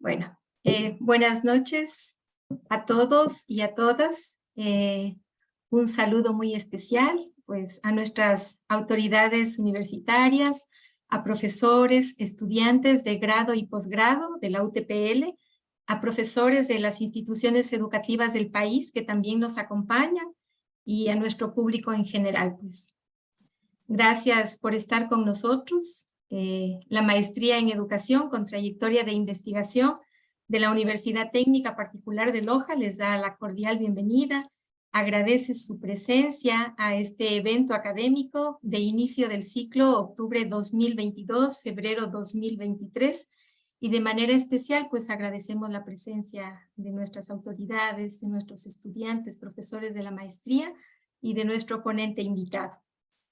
Bueno, buenas noches a todos y a todas. Un saludo muy especial pues, a nuestras autoridades universitarias, a profesores, estudiantes de grado y posgrado de la UTPL, a profesores de las instituciones educativas del país que también nos acompañan y a nuestro público en general. Pues. Gracias por estar con nosotros. La maestría en educación con trayectoria de investigación de la Universidad Técnica Particular de Loja les da la cordial bienvenida. Agradece su presencia a este evento académico de inicio del ciclo octubre 2022, febrero 2023. Y de manera especial, pues agradecemos la presencia de nuestras autoridades, de nuestros estudiantes, profesores de la maestría y de nuestro ponente invitado.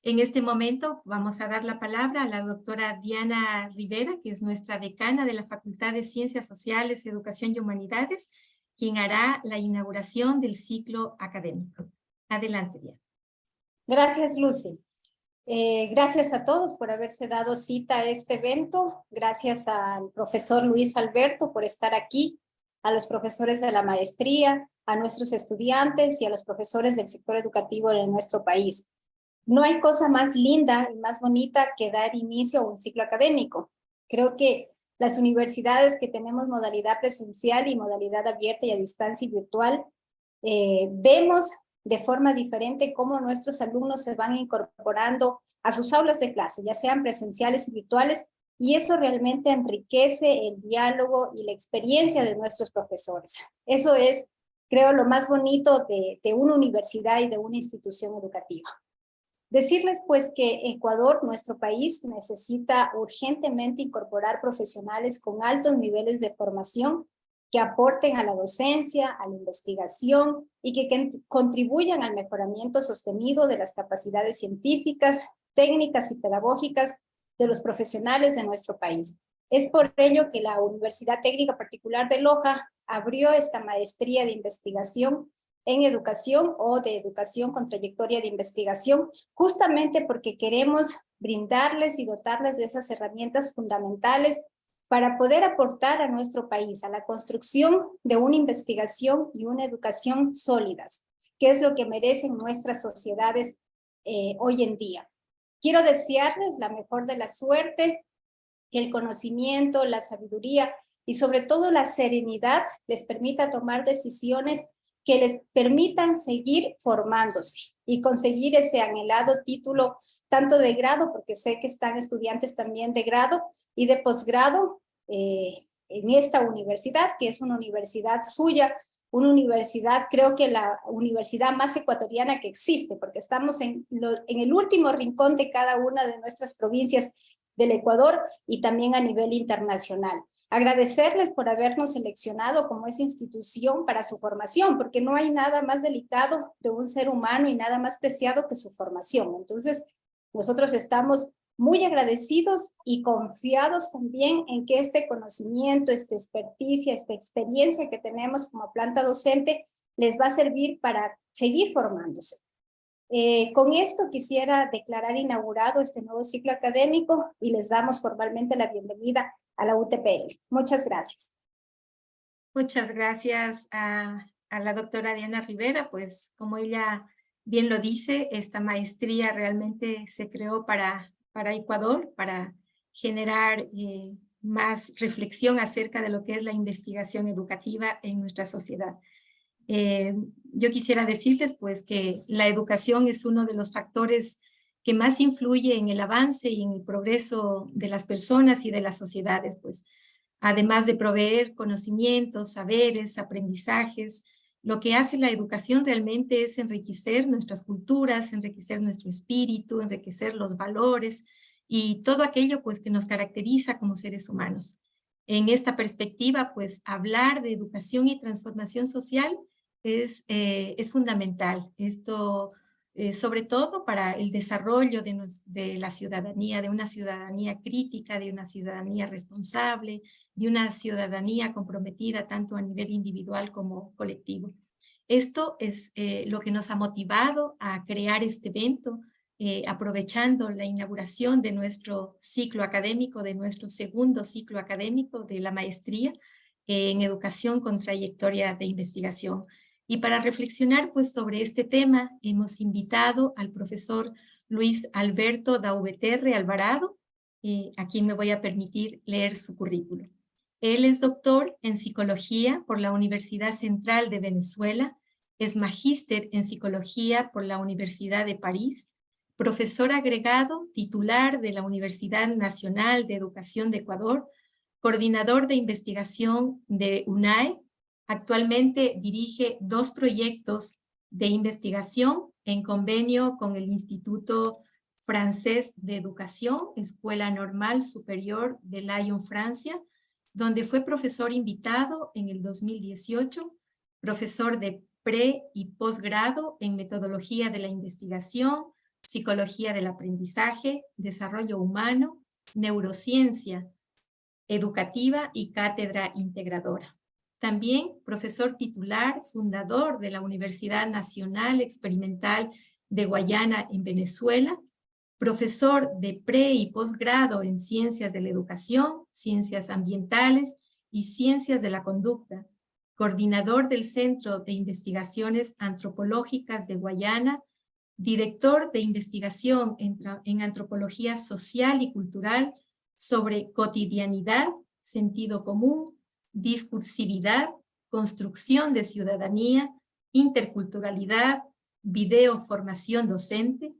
En este momento vamos a dar la palabra a la doctora Diana Rivera, que es nuestra decana de la Facultad de Ciencias Sociales, Educación y Humanidades, quien hará la inauguración del ciclo académico. Adelante, Diana. Gracias, Lucy. Gracias a todos por haberse dado cita a este evento. Gracias al profesor Luis Alberto por estar aquí, a los profesores de la maestría, a nuestros estudiantes y a los profesores del sector educativo de nuestro país. No hay cosa más linda y más bonita que dar inicio a un ciclo académico. Creo que las universidades que tenemos modalidad presencial y modalidad abierta y a distancia y virtual, vemos de forma diferente cómo nuestros alumnos se van incorporando a sus aulas de clase, ya sean presenciales y virtuales, y eso realmente enriquece el diálogo y la experiencia de nuestros profesores. Eso es, creo, lo más bonito de una universidad y de una institución educativa. Decirles pues que Ecuador, nuestro país, necesita urgentemente incorporar profesionales con altos niveles de formación que aporten a la docencia, a la investigación y que contribuyan al mejoramiento sostenido de las capacidades científicas, técnicas y pedagógicas de los profesionales de nuestro país. Es por ello que la Universidad Técnica Particular de Loja abrió esta maestría de investigación en educación o de educación con trayectoria de investigación, justamente porque queremos brindarles y dotarles de esas herramientas fundamentales para poder aportar a nuestro país a la construcción de una investigación y una educación sólidas, que es lo que merecen nuestras sociedades hoy en día. Quiero desearles la mejor de la suerte, que el conocimiento, la sabiduría y sobre todo la serenidad les permita tomar decisiones que les permitan seguir formándose y conseguir ese anhelado título, tanto de grado, porque sé que están estudiantes también de grado y de posgrado en esta universidad, que es una universidad suya, una universidad, creo que la universidad más ecuatoriana que existe, porque estamos en el último rincón de cada una de nuestras provincias del Ecuador y también a nivel internacional. Agradecerles por habernos seleccionado como esa institución para su formación, porque no hay nada más delicado de un ser humano y nada más preciado que su formación. Entonces, nosotros estamos muy agradecidos y confiados también en que este conocimiento, esta experticia, esta experiencia que tenemos como planta docente les va a servir para seguir formándose. Con esto quisiera declarar inaugurado este nuevo ciclo académico y les damos formalmente la bienvenida a la UTPL. Muchas gracias. Muchas gracias a la doctora Diana Rivera, pues como ella bien lo dice, esta maestría realmente se creó para Ecuador, para generar más reflexión acerca de lo que es la investigación educativa en nuestra sociedad. Yo quisiera decirles pues que la educación es uno de los factores que más influye en el avance y en el progreso de las personas y de las sociedades, pues además de proveer conocimientos, saberes, aprendizajes, lo que hace la educación realmente es enriquecer nuestras culturas, enriquecer nuestro espíritu, enriquecer los valores y todo aquello pues que nos caracteriza como seres humanos. En esta perspectiva, pues hablar de educación y transformación social es fundamental. Esto, sobre todo para el desarrollo de la ciudadanía, de una ciudadanía crítica, de una ciudadanía responsable, de una ciudadanía comprometida tanto a nivel individual como colectivo. Esto es lo que nos ha motivado a crear este evento, aprovechando la inauguración de nuestro ciclo académico, de nuestro segundo ciclo académico de la maestría, en educación con trayectoria de investigación. Y para reflexionar pues, sobre este tema, hemos invitado al profesor Luis Alberto Daubeterre Alvarado, a quien me voy a permitir leer su currículum. Él es doctor en psicología por la Universidad Central de Venezuela, es magíster en psicología por la Universidad de París, profesor agregado titular de la Universidad Nacional de Educación de Ecuador, coordinador de investigación de UNAE. Actualmente dirige 2 proyectos de investigación en convenio con el Instituto Francés de Educación, Escuela Normal Superior de Lyon, Francia, donde fue profesor invitado en el 2018, profesor de pre- y posgrado en metodología de la investigación, psicología del aprendizaje, desarrollo humano, neurociencia educativa y cátedra integradora. También profesor titular, fundador de la Universidad Nacional Experimental de Guayana en Venezuela, profesor de pre- y posgrado en Ciencias de la Educación, Ciencias Ambientales y Ciencias de la Conducta, coordinador del Centro de Investigaciones Antropológicas de Guayana, director de investigación en antropología social y cultural sobre cotidianidad, sentido común, discursividad, construcción de ciudadanía, interculturalidad, video formación docente,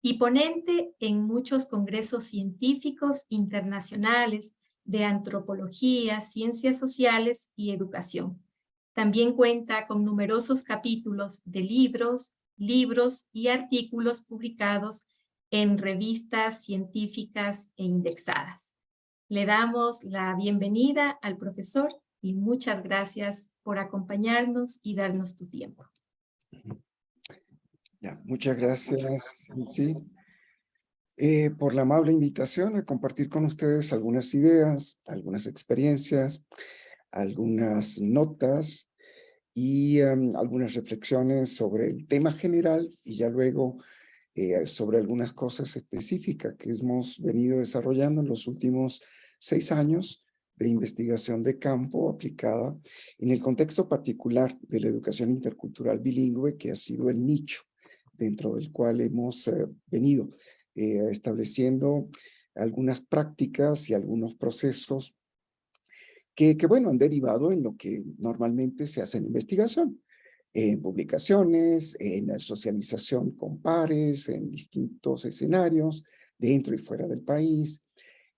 y ponente en muchos congresos científicos internacionales de antropología, ciencias sociales y educación. También cuenta con numerosos capítulos de libros y artículos publicados en revistas científicas e indexadas. Le damos la bienvenida al profesor y muchas gracias por acompañarnos y darnos tu tiempo. Ya, muchas gracias, Lucy, por la amable invitación a compartir con ustedes algunas ideas, algunas experiencias, algunas notas y algunas reflexiones sobre el tema general y ya luego sobre algunas cosas específicas que hemos venido desarrollando en los últimos 6 años de investigación de campo aplicada en el contexto particular de la educación intercultural bilingüe, que ha sido el nicho dentro del cual hemos venido estableciendo algunas prácticas y algunos procesos que, bueno, han derivado en lo que normalmente se hace en investigación, en publicaciones, en la socialización con pares, en distintos escenarios, dentro y fuera del país,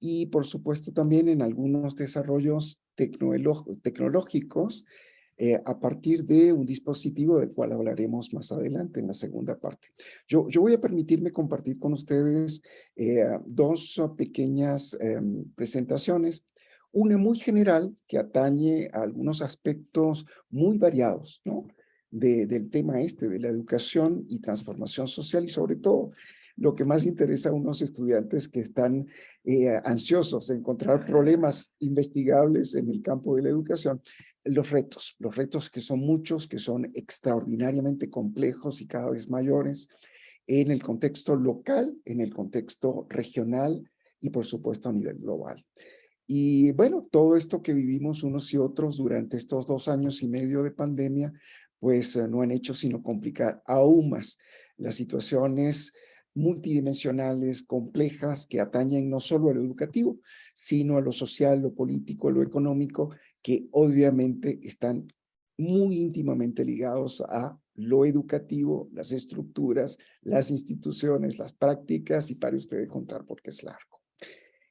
y por supuesto también en algunos desarrollos tecnológicos a partir de un dispositivo del cual hablaremos más adelante en la segunda parte. Yo voy a permitirme compartir con ustedes 2 pequeñas presentaciones. Una muy general que atañe a algunos aspectos muy variados, ¿no? Del tema de la educación y transformación social, y sobre todo lo que más interesa a unos estudiantes que están ansiosos de encontrar problemas investigables en el campo de la educación, los retos que son muchos, que son extraordinariamente complejos y cada vez mayores en el contexto local, en el contexto regional y por supuesto a nivel global. Y bueno, todo esto que vivimos unos y otros durante estos 2 años y medio de pandemia, pues no han hecho sino complicar aún más las situaciones multidimensionales, complejas, que atañen no solo a lo educativo, sino a lo social, lo político, lo económico, que obviamente están muy íntimamente ligados a lo educativo, las estructuras, las instituciones, las prácticas, y para ustedes contar porque es largo.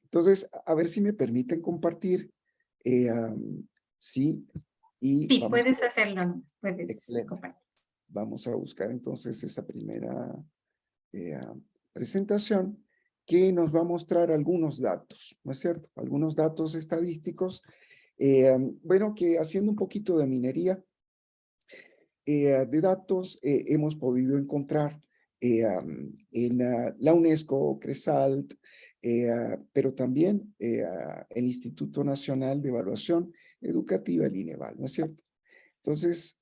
Entonces, a ver si me permiten compartir. Sí, y Sí, vamos. puedes hacerlo, puedes Excelente. compartir. Vamos a buscar entonces esa primera presentación que nos va a mostrar algunos datos, ¿no es cierto? Algunos datos estadísticos, bueno, que haciendo un poquito de minería de datos hemos podido encontrar en la UNESCO, CRESALT, pero también el Instituto Nacional de Evaluación Educativa, el INEVAL, ¿no es cierto? Entonces,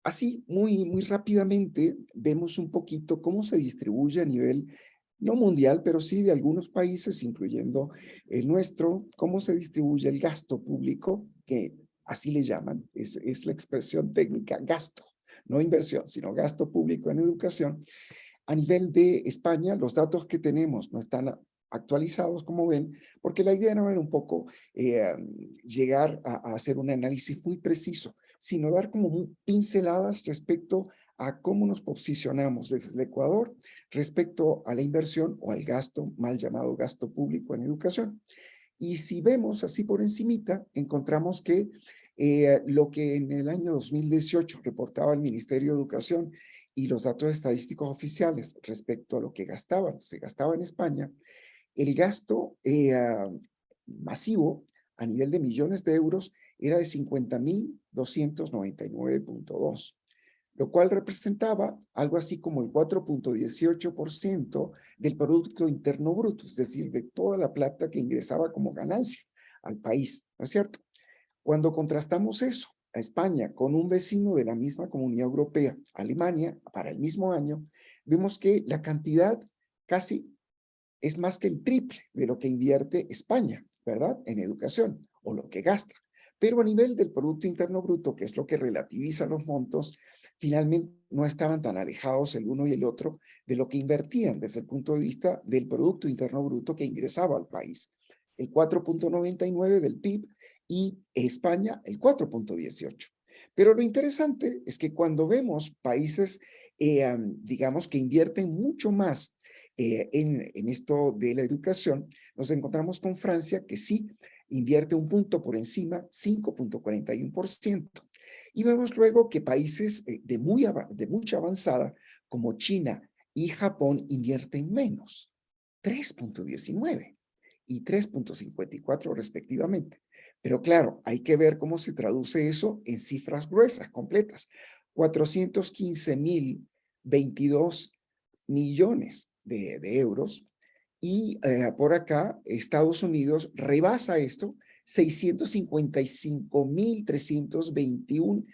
así, muy rápidamente, vemos un poquito cómo se distribuye a nivel no mundial, pero sí de algunos países, incluyendo el nuestro, cómo se distribuye el gasto público, que así le llaman, es la expresión técnica, gasto, no inversión, sino gasto público en educación. A nivel de España, los datos que tenemos no están actualizados, como ven, porque la idea no era un poco llegar a hacer un análisis muy preciso, sino dar como pinceladas respecto a cómo nos posicionamos desde el Ecuador respecto a la inversión o al gasto, mal llamado gasto público en educación. Y si vemos así por encimita, encontramos que lo que en el año 2018 reportaba el Ministerio de Educación y los datos estadísticos oficiales respecto a lo que se gastaba en España, el gasto masivo a nivel de millones de euros era de 50.299.2, lo cual representaba algo así como el 4.18% del Producto Interno Bruto, es decir, de toda la plata que ingresaba como ganancia al país, ¿no es cierto? Cuando contrastamos eso a España con un vecino de la misma Comunidad Europea, Alemania, para el mismo año, vemos que la cantidad casi es más que el triple de lo que invierte España, ¿verdad? En educación, o lo que gasta. Pero a nivel del Producto Interno Bruto, que es lo que relativiza los montos, finalmente no estaban tan alejados el uno y el otro de lo que invertían desde el punto de vista del Producto Interno Bruto que ingresaba al país. El 4.99 del PIB y España el 4.18. Pero lo interesante es que cuando vemos países, digamos, que invierten mucho más en esto de la educación, nos encontramos con Francia, que sí invierte un punto por encima, 5.41%. Y vemos luego que países de mucha avanzada, como China y Japón, invierten menos, 3.19 y 3.54 respectivamente. Pero claro, hay que ver cómo se traduce eso en cifras gruesas, completas. 415.022 millones de euros. Y por acá, Estados Unidos rebasa esto, 655.321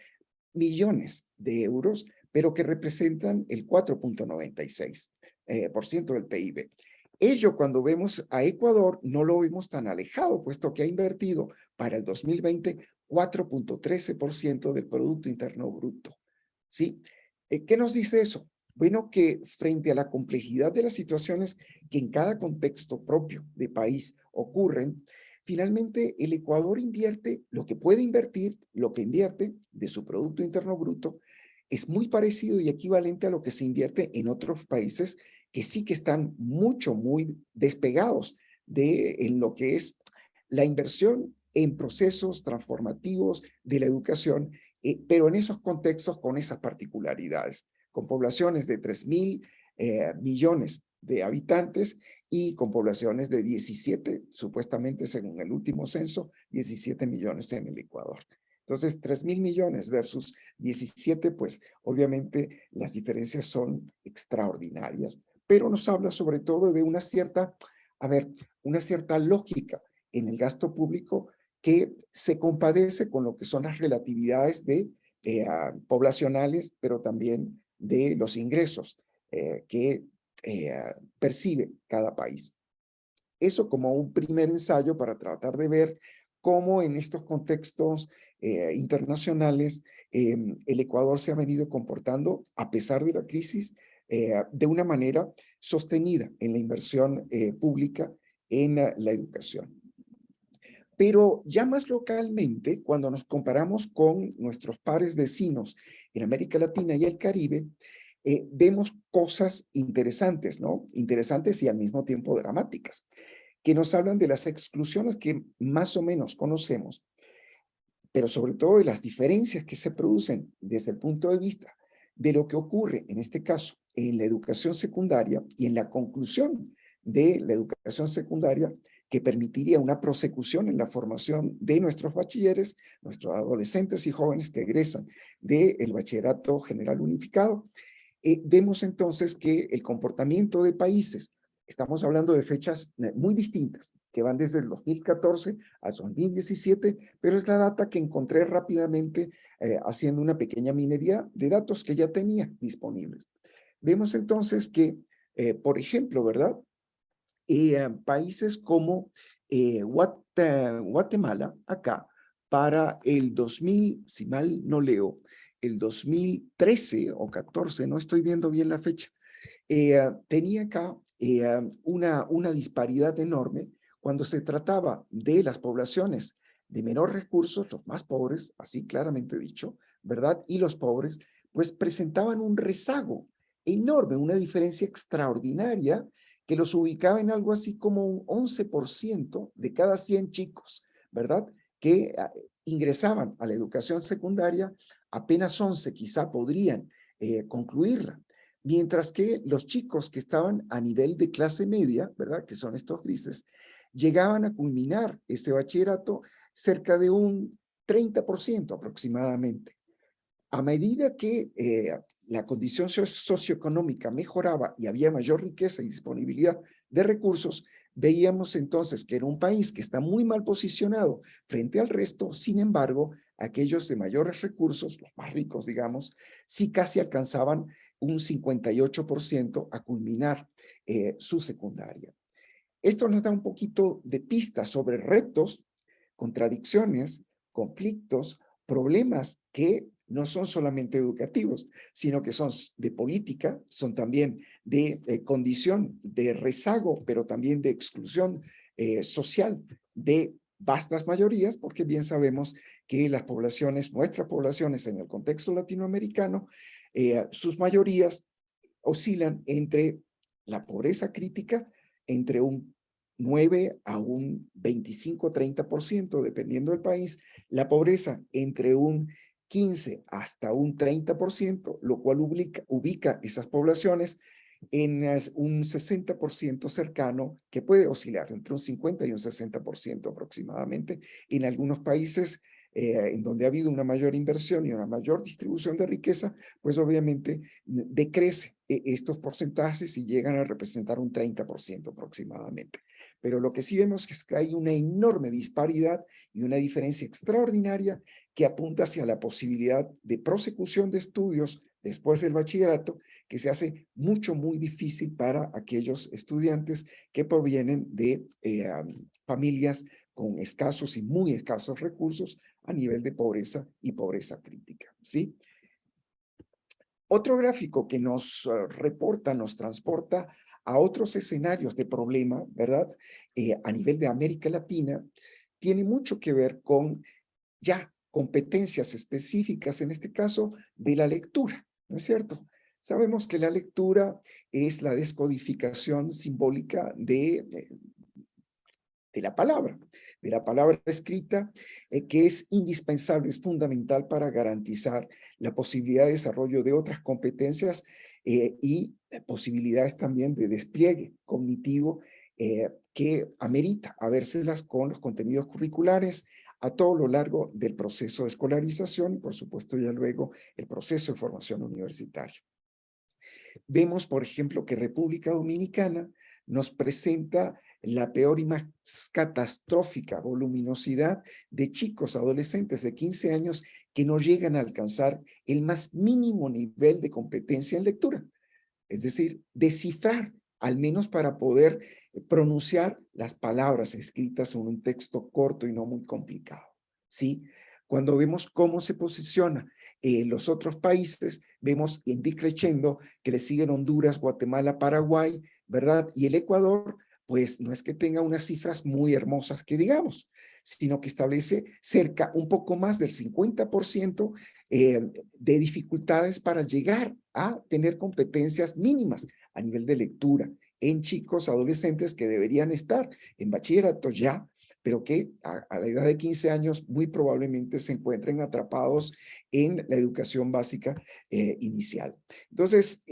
millones de euros, pero que representan el 4.96% del PIB. Ello, cuando vemos a Ecuador, no lo vemos tan alejado, puesto que ha invertido para el 2020 4.13% del Producto Interno Bruto. ¿Sí? ¿Qué nos dice eso? Bueno, que frente a la complejidad de las situaciones que en cada contexto propio de país ocurren, finalmente el Ecuador invierte lo que puede invertir, lo que invierte de su Producto Interno Bruto, es muy parecido y equivalente a lo que se invierte en otros países que sí que están muy despegados en lo que es la inversión en procesos transformativos de la educación, pero en esos contextos con esas particularidades, con poblaciones de 3.000 millones de habitantes y con poblaciones de 17, supuestamente según el último censo, 17 millones en el Ecuador. Entonces, 3.000 millones versus 17, pues obviamente las diferencias son extraordinarias, pero nos habla sobre todo de una cierta lógica en el gasto público que se compadece con lo que son las relatividades poblacionales, pero también de los ingresos que percibe cada país. Eso como un primer ensayo para tratar de ver cómo en estos contextos internacionales el Ecuador se ha venido comportando, a pesar de la crisis, de una manera sostenida en la inversión pública en la educación. Pero ya más localmente, cuando nos comparamos con nuestros pares vecinos en América Latina y el Caribe, vemos cosas interesantes, ¿no? Interesantes y al mismo tiempo dramáticas, que nos hablan de las exclusiones que más o menos conocemos, pero sobre todo de las diferencias que se producen desde el punto de vista de lo que ocurre, en este caso, en la educación secundaria y en la conclusión de la educación secundaria, que permitiría una prosecución en la formación de nuestros bachilleres, nuestros adolescentes y jóvenes que egresan del Bachillerato General Unificado. Vemos entonces que el comportamiento de países, estamos hablando de fechas muy distintas, que van desde el 2014 al 2017, pero es la data que encontré rápidamente haciendo una pequeña minería de datos que ya tenía disponibles. Vemos entonces que Por ejemplo, ¿verdad? Países como Guatemala, acá, para el 2000, si mal no leo, el 2013 o 14, no estoy viendo bien la fecha, tenía acá una disparidad enorme cuando se trataba de las poblaciones de menor recursos, los más pobres, así claramente dicho, ¿verdad? Y los pobres, pues presentaban un rezago enorme, una diferencia extraordinaria que los ubicaba en algo así como un 11% de cada 100 chicos, ¿verdad? Que ingresaban a la educación secundaria, apenas 11 quizá podrían concluirla. Mientras que los chicos que estaban a nivel de clase media, ¿verdad? Que son estos grises, llegaban a culminar ese bachillerato cerca de un 30% aproximadamente. A medida que la condición socioeconómica mejoraba y había mayor riqueza y disponibilidad de recursos, veíamos entonces que era un país que está muy mal posicionado frente al resto. Sin embargo, aquellos de mayores recursos, los más ricos, digamos, sí casi alcanzaban un 58% a culminar su secundaria. Esto nos da un poquito de pistas sobre retos, contradicciones, conflictos, problemas que no son solamente educativos, sino que son de política, son también de condición de rezago, pero también de exclusión social de vastas mayorías, porque bien sabemos que las poblaciones, nuestras poblaciones en el contexto latinoamericano, sus mayorías oscilan entre la pobreza crítica, entre un 9 a un 25-30%, dependiendo del país, la pobreza entre un 15 hasta un 30%, lo cual ubica esas poblaciones en un 60% cercano, que puede oscilar entre un 50 y un 60% aproximadamente. En algunos países en donde ha habido una mayor inversión y una mayor distribución de riqueza, pues obviamente decrece estos porcentajes y llegan a representar un 30% aproximadamente. Pero lo que sí vemos es que hay una enorme disparidad y una diferencia extraordinaria que apunta hacia la posibilidad de prosecución de estudios después del bachillerato, que se hace muy difícil para aquellos estudiantes que provienen de familias con escasos y muy escasos recursos a nivel de pobreza y pobreza crítica, ¿sí? Otro gráfico que nos reporta, nos transporta a otros escenarios de problema, ¿verdad? A nivel de América Latina, tiene mucho que ver con ya competencias específicas, en este caso, de la lectura, ¿no es cierto? Sabemos que la lectura es la descodificación simbólica de la palabra escrita, que es indispensable, es fundamental para garantizar la posibilidad de desarrollo de otras competencias y posibilidades también de despliegue cognitivo que amerita habérselas con los contenidos curriculares a todo lo largo del proceso de escolarización y, por supuesto, ya luego el proceso de formación universitaria. Vemos, por ejemplo, que República Dominicana nos presenta la peor y más catastrófica voluminosidad de chicos, adolescentes de 15 años que no llegan a alcanzar el más mínimo nivel de competencia en lectura. Es decir, descifrar, al menos para poder pronunciar las palabras escritas en un texto corto y no muy complicado, ¿sí? Cuando vemos cómo se posiciona los otros países, vemos en decreciendo que le siguen Honduras, Guatemala, Paraguay, ¿verdad? Y el Ecuador, pues no es que tenga unas cifras muy hermosas que digamos, sino que establece cerca un poco más del 50% de dificultades para llegar a tener competencias mínimas a nivel de lectura en chicos, adolescentes que deberían estar en bachillerato ya, pero que a la edad de 15 años muy probablemente se encuentren atrapados en la educación básica inicial. Entonces,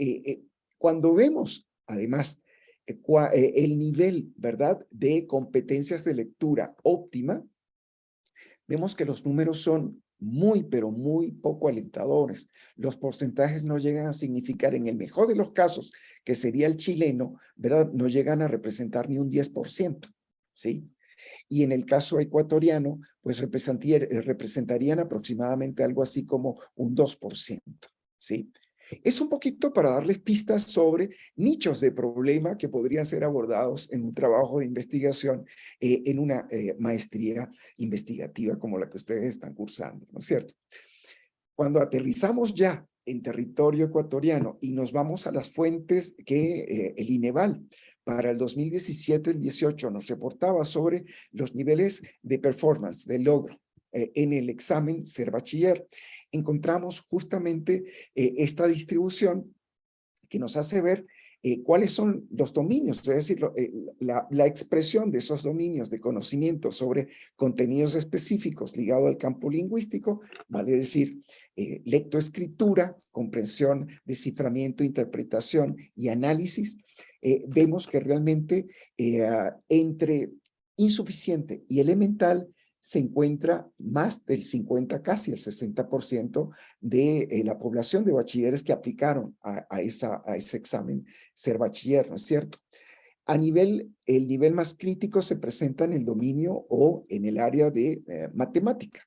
cuando vemos, además, el nivel, ¿verdad?, de competencias de lectura óptima, vemos que los números son pero muy poco alentadores. Los porcentajes no llegan a significar, en el mejor de los casos, que sería el chileno, ¿verdad?, no llegan a representar ni un 10%, ¿sí? Y en el caso ecuatoriano, pues representarían aproximadamente algo así como un 2%, ¿sí? Es un poquito para darles pistas sobre nichos de problema que podrían ser abordados en un trabajo de investigación, en una maestría investigativa como la que ustedes están cursando, ¿no es cierto? Cuando aterrizamos ya en territorio ecuatoriano y nos vamos a las fuentes que el INEVAL para el 2017, el 18 nos reportaba sobre los niveles de performance, de logro en el examen ser bachiller, encontramos justamente esta distribución que nos hace ver cuáles son los dominios, es decir, la expresión de esos dominios de conocimiento sobre contenidos específicos ligados al campo lingüístico, vale decir, lectoescritura, comprensión, desciframiento, interpretación y análisis. Vemos que realmente entre insuficiente y elemental se encuentra más del 50, casi el 60% de la población de bachilleres que aplicaron a ese examen ser bachiller, ¿no es cierto? El nivel más crítico se presenta en el dominio o en el área de matemática,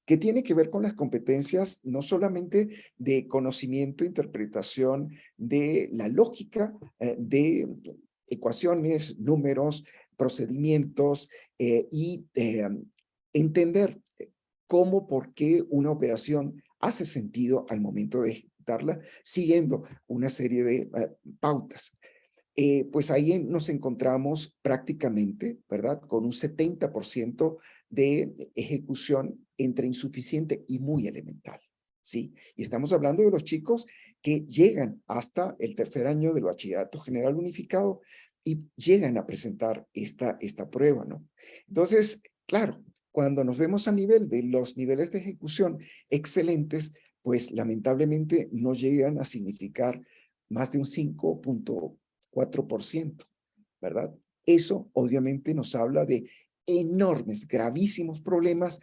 que tiene que ver con las competencias no solamente de conocimiento, interpretación, de la lógica, de ecuaciones, números, procedimientos y entender cómo, por qué una operación hace sentido al momento de ejecutarla, siguiendo una serie de pautas. Pues ahí nos encontramos prácticamente, ¿verdad?, con un 70% de ejecución entre insuficiente y muy elemental, ¿sí? Y estamos hablando de los chicos que llegan hasta el tercer año del Bachillerato General Unificado y llegan a presentar esta prueba, ¿no? Entonces, claro, cuando nos vemos a nivel de los niveles de ejecución excelentes, pues lamentablemente no llegan a significar más de un 5.4%, ¿verdad? Eso obviamente nos habla de enormes, gravísimos problemas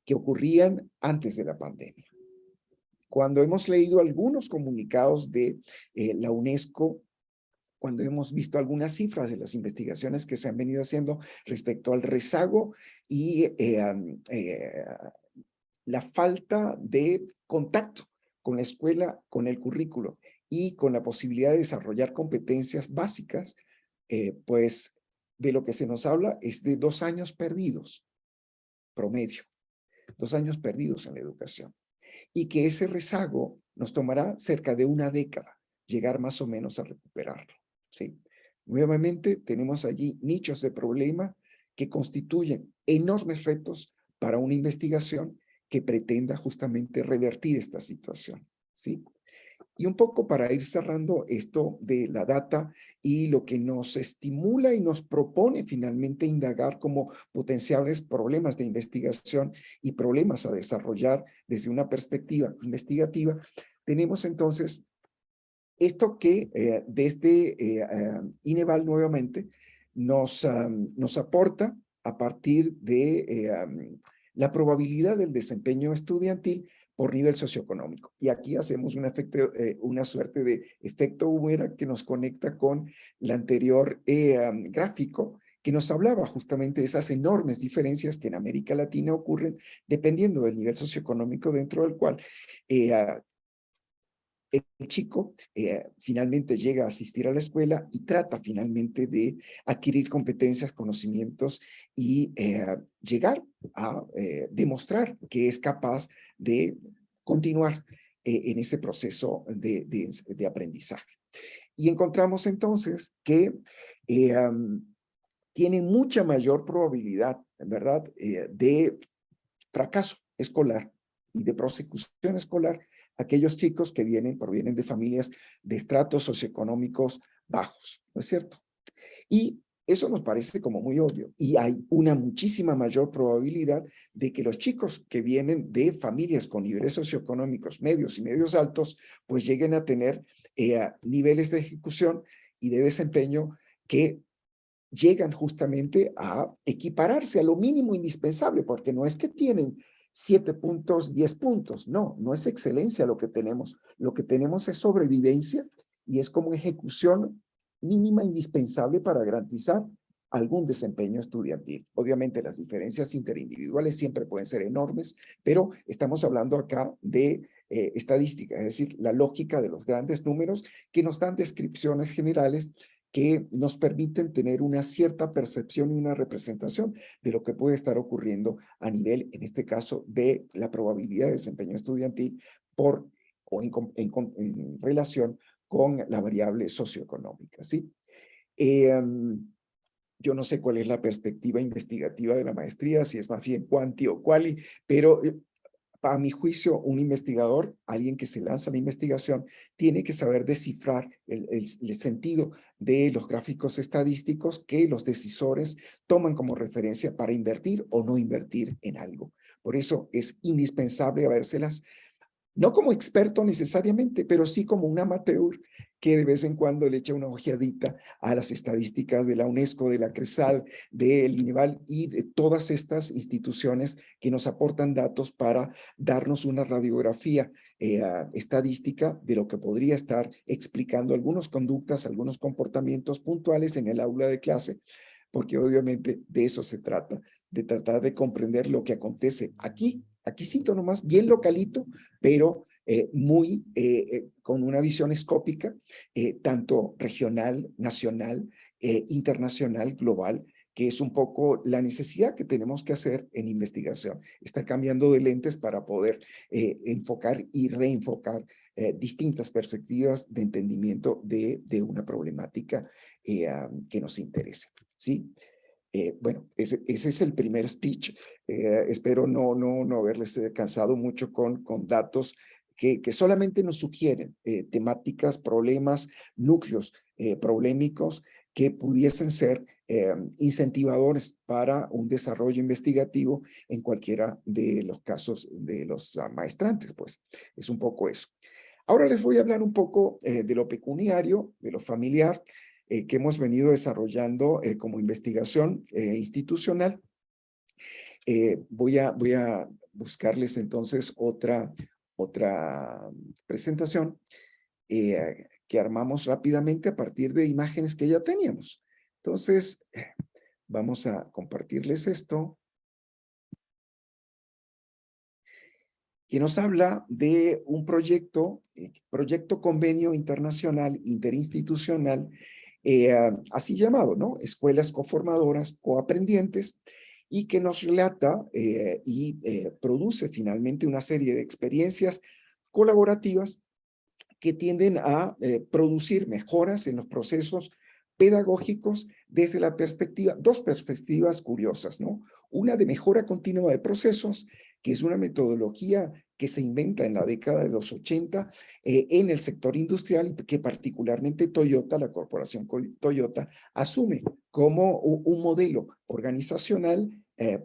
que ocurrían antes de la pandemia. Cuando hemos leído algunos comunicados de la UNESCO, cuando hemos visto algunas cifras de las investigaciones que se han venido haciendo respecto al rezago y la falta de contacto con la escuela, con el currículo y con la posibilidad de desarrollar competencias básicas, pues de lo que se nos habla es de 2 años perdidos, promedio, 2 años perdidos en la educación. Y que ese rezago nos tomará cerca de una década llegar más o menos a recuperarlo, ¿sí? Nuevamente tenemos allí nichos de problema que constituyen enormes retos para una investigación que pretenda justamente revertir esta situación, ¿sí? Y un poco para ir cerrando esto de la data y lo que nos estimula y nos propone finalmente indagar como potenciales problemas de investigación y problemas a desarrollar desde una perspectiva investigativa, tenemos entonces esto que desde INEVAL nuevamente nos aporta a partir de la probabilidad del desempeño estudiantil por nivel socioeconómico. Y aquí hacemos una suerte de efecto boomerang que nos conecta con el anterior gráfico que nos hablaba justamente de esas enormes diferencias que en América Latina ocurren dependiendo del nivel socioeconómico dentro del cual el chico finalmente llega a asistir a la escuela y trata finalmente de adquirir competencias, conocimientos y llegar a demostrar que es capaz de continuar en ese proceso de aprendizaje. Y encontramos entonces que tienen mucha mayor probabilidad, ¿verdad?, de fracaso escolar y de prosecución escolar aquellos chicos que provienen de familias de estratos socioeconómicos bajos, ¿no es cierto? Y eso nos parece como muy obvio. Y hay una muchísima mayor probabilidad de que los chicos que vienen de familias con niveles socioeconómicos medios y medios altos, pues lleguen a tener niveles de ejecución y de desempeño que llegan justamente a equipararse a lo mínimo indispensable, porque no es que tienen 7 puntos, 10 puntos, no es excelencia lo que tenemos es sobrevivencia y es como ejecución mínima indispensable para garantizar algún desempeño estudiantil. Obviamente las diferencias interindividuales siempre pueden ser enormes, pero estamos hablando acá de estadística, es decir, la lógica de los grandes números que nos dan descripciones generales que nos permiten tener una cierta percepción y una representación de lo que puede estar ocurriendo a nivel, en este caso, de la probabilidad de desempeño estudiantil por o en relación con la variable socioeconómica, ¿sí? Yo no sé cuál es la perspectiva investigativa de la maestría, si es más bien cuanti o quali, pero a mi juicio, un investigador, alguien que se lanza a la investigación, tiene que saber descifrar el sentido de los gráficos estadísticos que los decisores toman como referencia para invertir o no invertir en algo. Por eso es indispensable habérselas, no como experto necesariamente, pero sí como un amateur que de vez en cuando le echa una ojeadita a las estadísticas de la UNESCO, de la CRESAL, del INEVAL y de todas estas instituciones que nos aportan datos para darnos una radiografía estadística de lo que podría estar explicando algunas conductas, algunos comportamientos puntuales en el aula de clase, porque obviamente de eso se trata, de tratar de comprender lo que acontece aquí siento nomás bien localito, pero con una visión escópica, tanto regional, nacional, internacional, global, que es un poco la necesidad que tenemos que hacer en investigación. Estar cambiando de lentes para poder enfocar y reenfocar distintas perspectivas de entendimiento de una problemática que nos interese, ¿sí? Bueno, ese es el primer speech. Espero no haberles cansado mucho con datos que solamente nos sugieren temáticas, problemas, núcleos problemáticos que pudiesen ser incentivadores para un desarrollo investigativo en cualquiera de los casos de los maestrantes, pues es un poco eso. Ahora les voy a hablar un poco de lo pecuniario, de lo familiar, que hemos venido desarrollando como investigación institucional. Voy a buscarles entonces otra presentación que armamos rápidamente a partir de imágenes que ya teníamos. Entonces, vamos a compartirles esto, que nos habla de un proyecto convenio internacional, interinstitucional, así llamado, ¿no? Escuelas coformadoras, coaprendientes, y que nos relata y produce finalmente una serie de experiencias colaborativas que tienden a producir mejoras en los procesos pedagógicos desde la perspectiva, dos perspectivas curiosas, ¿no? Una de mejora continua de procesos, que es una metodología que se inventa en la década de los 80 en el sector industrial, que particularmente Toyota, la corporación Toyota, asume como un modelo organizacional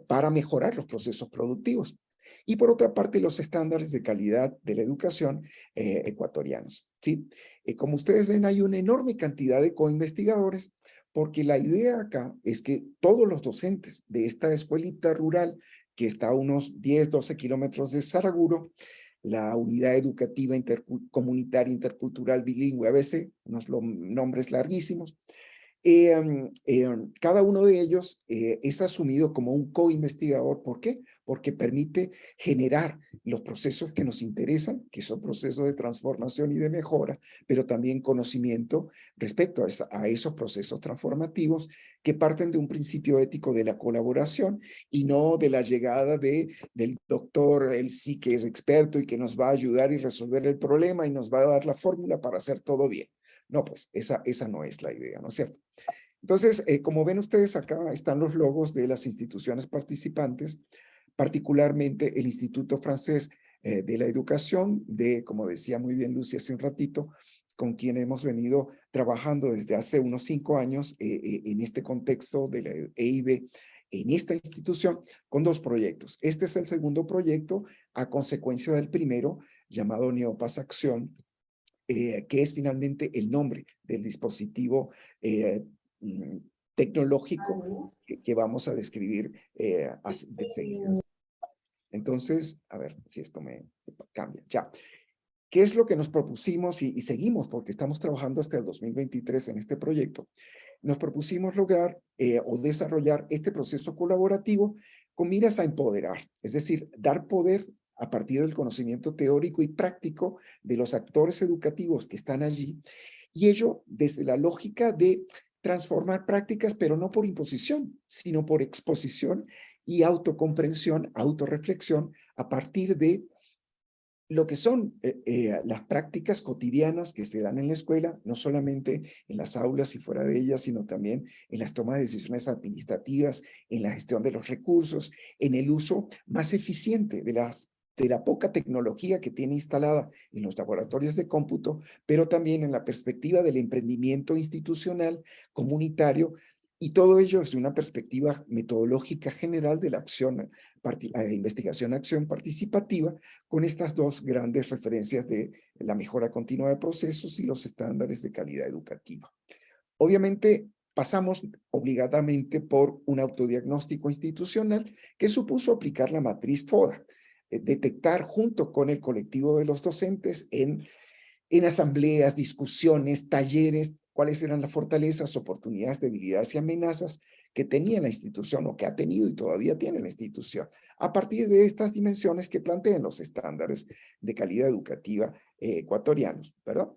para mejorar los procesos productivos. Y por otra parte, los estándares de calidad de la educación ecuatorianos, ¿sí? Como ustedes ven, hay una enorme cantidad de coinvestigadores, porque la idea acá es que todos los docentes de esta escuelita rural, que está a unos 10, 12 kilómetros de Saraguro, la unidad educativa comunitaria intercultural bilingüe, a veces unos nombres larguísimos, cada uno de ellos es asumido como un co-investigador. ¿Por qué? Porque permite generar los procesos que nos interesan, que son procesos de transformación y de mejora, pero también conocimiento respecto a esos procesos transformativos que parten de un principio ético de la colaboración y no de la llegada del doctor, él sí que es experto y que nos va a ayudar y resolver el problema y nos va a dar la fórmula para hacer todo bien. No, pues esa no es la idea, ¿no es cierto? Entonces, como ven ustedes acá, están los logos de las instituciones participantes, particularmente el Instituto Francés de la Educación, como decía muy bien Lucy hace un ratito, con quien hemos venido trabajando desde hace unos 5 años en este contexto de la EIB, en esta institución, con 2 proyectos. Este es el segundo proyecto a consecuencia del primero, llamado Neopas Acción, que es finalmente el nombre del dispositivo tecnológico que vamos a describir de seguida. Entonces, a ver si esto me cambia. Ya. ¿Qué es lo que nos propusimos y seguimos? Porque estamos trabajando hasta el 2023 en este proyecto. Nos propusimos lograr o desarrollar este proceso colaborativo con miras a empoderar, es decir, dar poder a partir del conocimiento teórico y práctico de los actores educativos que están allí, y ello desde la lógica de transformar prácticas, pero no por imposición, sino por exposición y autocomprensión, autorreflexión, a partir de lo que son las prácticas cotidianas que se dan en la escuela, no solamente en las aulas y fuera de ellas, sino también en las tomas de decisiones administrativas, en la gestión de los recursos, en el uso más eficiente de la poca tecnología que tiene instalada en los laboratorios de cómputo, pero también en la perspectiva del emprendimiento institucional, comunitario, y todo ello es una perspectiva metodológica general de la acción, investigación-acción participativa, con estas dos grandes referencias de la mejora continua de procesos y los estándares de calidad educativa. Obviamente, pasamos obligadamente por un autodiagnóstico institucional que supuso aplicar la matriz FODA, detectar junto con el colectivo de los docentes en asambleas, discusiones, talleres, cuáles eran las fortalezas, oportunidades, debilidades y amenazas que tenía la institución o que ha tenido y todavía tiene la institución, a partir de estas dimensiones que plantean los estándares de calidad educativa ecuatorianos, ¿verdad?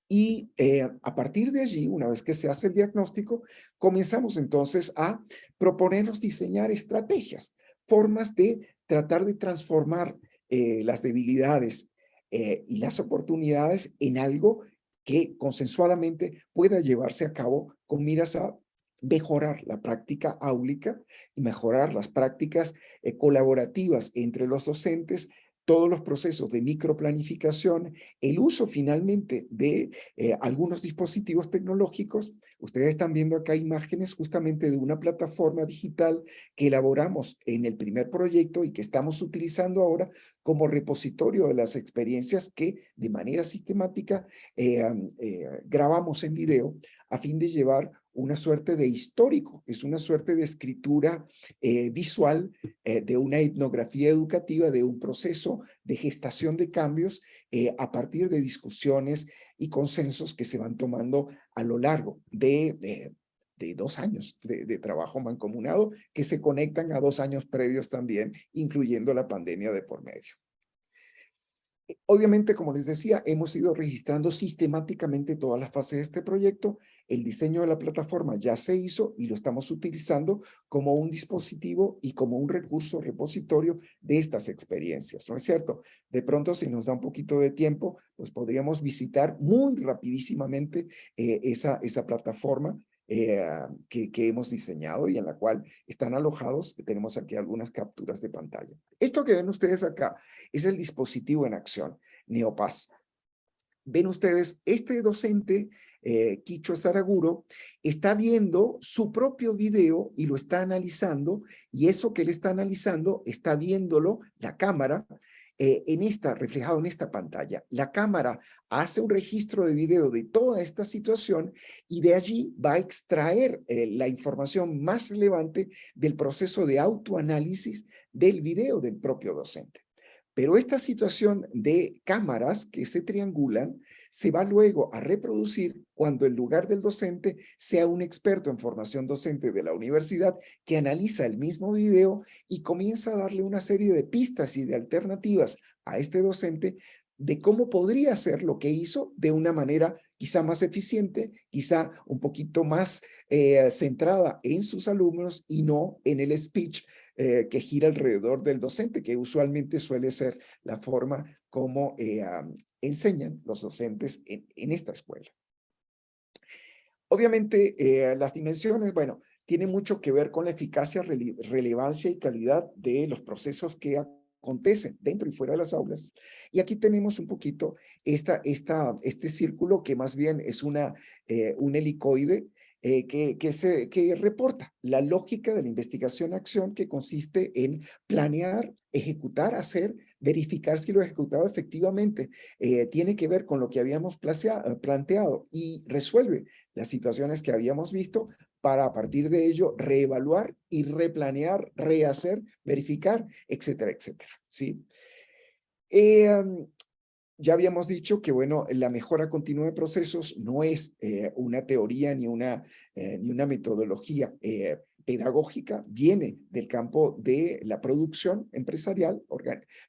Y a partir de allí, una vez que se hace el diagnóstico, comenzamos entonces a proponernos diseñar estrategias, formas de tratar de transformar las debilidades y las oportunidades en algo que consensuadamente pueda llevarse a cabo con miras a mejorar la práctica áulica y mejorar las prácticas colaborativas entre los docentes, todos los procesos de microplanificación, el uso finalmente de algunos dispositivos tecnológicos. Ustedes están viendo acá imágenes justamente de una plataforma digital que elaboramos en el primer proyecto y que estamos utilizando ahora como repositorio de las experiencias que de manera sistemática grabamos en video a fin de llevar una suerte de histórico, es una suerte de escritura visual de una etnografía educativa, de un proceso de gestación de cambios a partir de discusiones y consensos que se van tomando a lo largo de 2 años de trabajo mancomunado, que se conectan a 2 años previos también, incluyendo la pandemia de por medio. Obviamente, como les decía, hemos ido registrando sistemáticamente todas las fases de este proyecto. El diseño de la plataforma ya se hizo y lo estamos utilizando como un dispositivo y como un recurso repositorio de estas experiencias, ¿no es cierto? De pronto, si nos da un poquito de tiempo, pues podríamos visitar muy rapidísimamente esa plataforma que hemos diseñado y en la cual están alojados. Tenemos aquí algunas capturas de pantalla. Esto que ven ustedes acá es el dispositivo en acción, Neopaz. Ven ustedes, este docente, Quichua Saraguro, está viendo su propio video y lo está analizando, y eso que él está analizando está viéndolo la cámara reflejado en esta pantalla. La cámara hace un registro de video de toda esta situación y de allí va a extraer la información más relevante del proceso de autoanálisis del video del propio docente. Pero esta situación de cámaras que se triangulan se va luego a reproducir cuando en lugar del docente sea un experto en formación docente de la universidad que analiza el mismo video y comienza a darle una serie de pistas y de alternativas a este docente de cómo podría hacer lo que hizo de una manera quizá más eficiente, quizá un poquito más centrada en sus alumnos y no en el speech que gira alrededor del docente, que usualmente suele ser la forma como enseñan los docentes en esta escuela. Obviamente, las dimensiones, bueno, tienen mucho que ver con la eficacia, relevancia y calidad de los procesos que acontecen dentro y fuera de las aulas. Y aquí tenemos un poquito este círculo que más bien es un helicoide que reporta la lógica de la investigación-acción, que consiste en planear, ejecutar, hacer, verificar si lo ejecutado efectivamente tiene que ver con lo que habíamos planteado y resuelve las situaciones que habíamos visto, para a partir de ello reevaluar y replanear, rehacer, verificar, etcétera, etcétera, ¿sí? Ya habíamos dicho que, bueno, la mejora continua de procesos no es una teoría ni una metodología pedagógica viene del campo de la producción empresarial,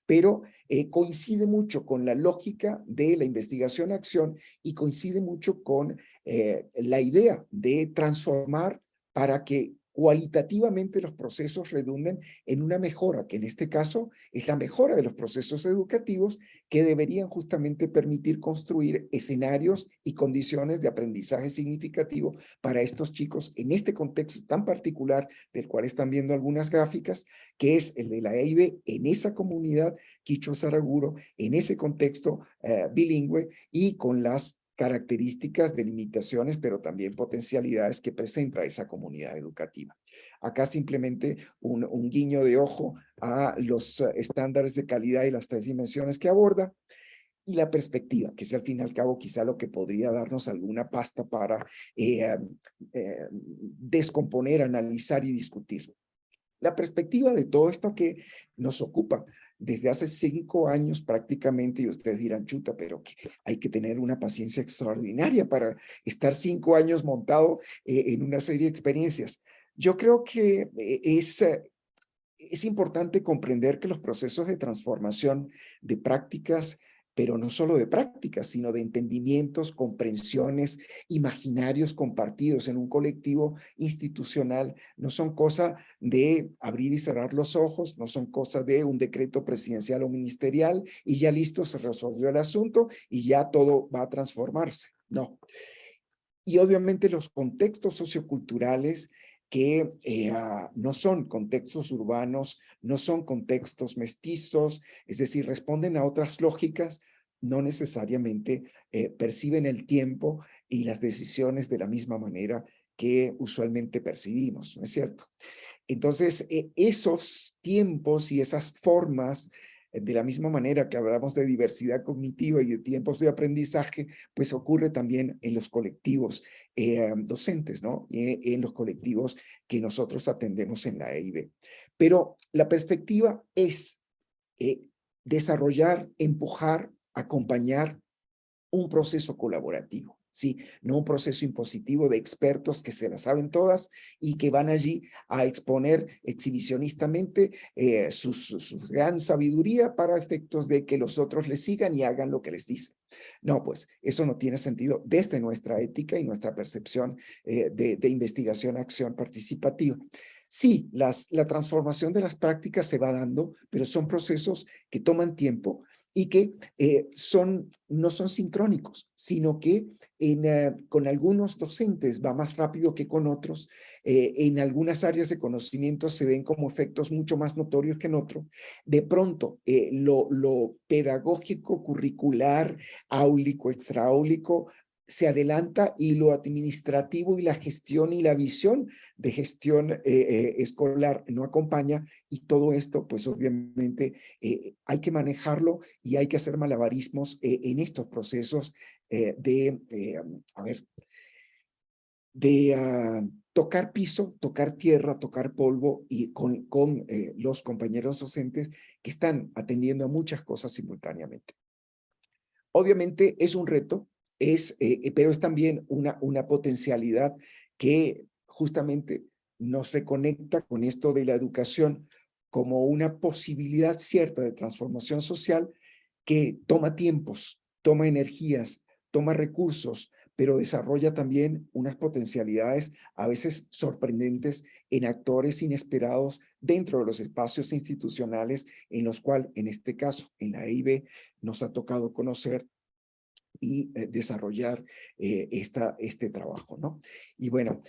pero coincide mucho con la lógica de la investigación-acción y coincide mucho con la idea de transformar para que cualitativamente los procesos redunden en una mejora, que en este caso es la mejora de los procesos educativos que deberían justamente permitir construir escenarios y condiciones de aprendizaje significativo para estos chicos en este contexto tan particular del cual están viendo algunas gráficas, que es el de la EIB en esa comunidad quichua-saraguro, en ese contexto bilingüe y con las características de limitaciones, pero también potencialidades que presenta esa comunidad educativa. Acá simplemente un guiño de ojo a los estándares de calidad y las 3 dimensiones que aborda, y la perspectiva, que es al fin y al cabo quizá lo que podría darnos alguna pasta para descomponer, analizar y discutir. La perspectiva de todo esto que nos ocupa desde hace 5 años prácticamente, y ustedes dirán, chuta, pero que hay que tener una paciencia extraordinaria para estar 5 años montado en una serie de experiencias. Yo creo que es importante comprender que los procesos de transformación de prácticas, pero no solo de prácticas, sino de entendimientos, comprensiones, imaginarios compartidos en un colectivo institucional, no son cosa de abrir y cerrar los ojos, no son cosa de un decreto presidencial o ministerial y ya listo, se resolvió el asunto y ya todo va a transformarse. No. Y obviamente los contextos socioculturales que no son contextos urbanos, no son contextos mestizos, es decir, responden a otras lógicas, no necesariamente perciben el tiempo y las decisiones de la misma manera que usualmente percibimos, ¿no es cierto? Entonces, esos tiempos y esas formas, de la misma manera que hablamos de diversidad cognitiva y de tiempos de aprendizaje, pues ocurre también en los colectivos docentes, ¿no? En los colectivos que nosotros atendemos en la EIB. Pero la perspectiva es desarrollar, empujar, acompañar un proceso colaborativo. Sí, no un proceso impositivo de expertos que se las saben todas y que van allí a exponer exhibicionistamente su gran sabiduría para efectos de que los otros les sigan y hagan lo que les dicen. No, pues eso no tiene sentido desde nuestra ética y nuestra percepción de investigación-acción participativa. Sí, la transformación de las prácticas se va dando, pero son procesos que toman tiempo y que no son sincrónicos, sino que con algunos docentes va más rápido que con otros. En algunas áreas de conocimiento se ven como efectos mucho más notorios que en otros. De pronto, lo pedagógico, curricular, áulico, extraáulico, se adelanta y lo administrativo y la gestión y la visión de gestión escolar no acompaña, y todo esto pues obviamente hay que manejarlo y hay que hacer malabarismos en estos procesos de tocar piso, tocar tierra, tocar polvo y con los compañeros docentes que están atendiendo a muchas cosas simultáneamente. Obviamente es un reto, pero es también una potencialidad que justamente nos reconecta con esto de la educación como una posibilidad cierta de transformación social que toma tiempos, toma energías, toma recursos, pero desarrolla también unas potencialidades a veces sorprendentes en actores inesperados dentro de los espacios institucionales en los cuales, en este caso, en la EIB, nos ha tocado conocer y desarrollar este trabajo, ¿no? Y bueno,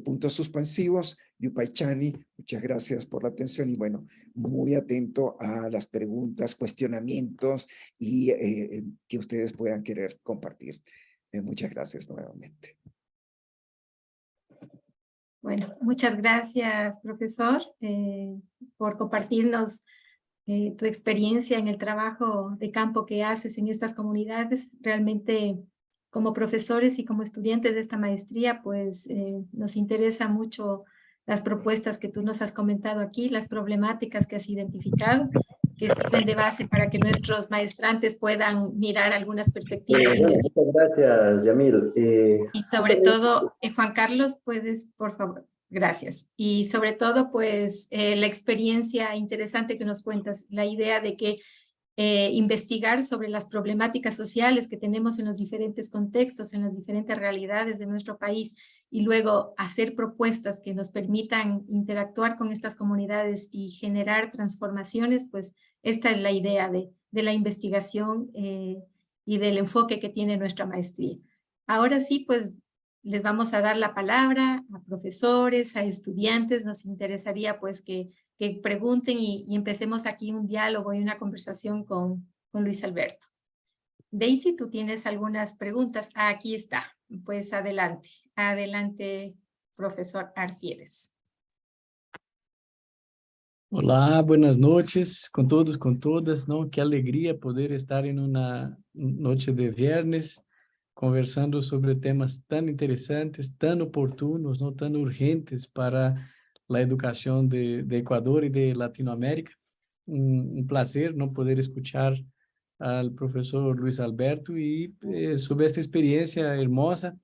puntos suspensivos, Yupay Chani, muchas gracias por la atención y bueno, muy atento a las preguntas, cuestionamientos y que ustedes puedan querer compartir. Muchas gracias nuevamente. Bueno, muchas gracias, profesor, por compartirnos tu experiencia en el trabajo de campo que haces en estas comunidades. Realmente, como profesores y como estudiantes de esta maestría, pues nos interesa mucho las propuestas que tú nos has comentado aquí, las problemáticas que has identificado, que sirven de base para que nuestros maestrantes puedan mirar algunas perspectivas. Muchas gracias, Yamil. Y sobre todo, Juan Carlos, puedes, por favor, Gracias. Y sobre todo, pues, la experiencia interesante que nos cuentas, la idea de que investigar sobre las problemáticas sociales que tenemos en los diferentes contextos, en las diferentes realidades de nuestro país, y luego hacer propuestas que nos permitan interactuar con estas comunidades y generar transformaciones, pues esta es la idea de la investigación y del enfoque que tiene nuestra maestría. Ahora sí, pues les vamos a dar la palabra a profesores, a estudiantes. Nos interesaría pues que pregunten y empecemos aquí un diálogo y una conversación con Luis Alberto. Daisy, tú tienes algunas preguntas. Ah, aquí está. Pues adelante. Adelante, profesor Artieres. Olá, buenas noches com todos, com todas. Não, que alegria poder estar em uma noite de viernes conversando sobre temas tão interessantes, tão oportunos, não tão urgentes para a educação de Equador e de Latinoamérica. Um prazer não poder escutar ao professor Luis Alberto e sobre esta experiência hermosa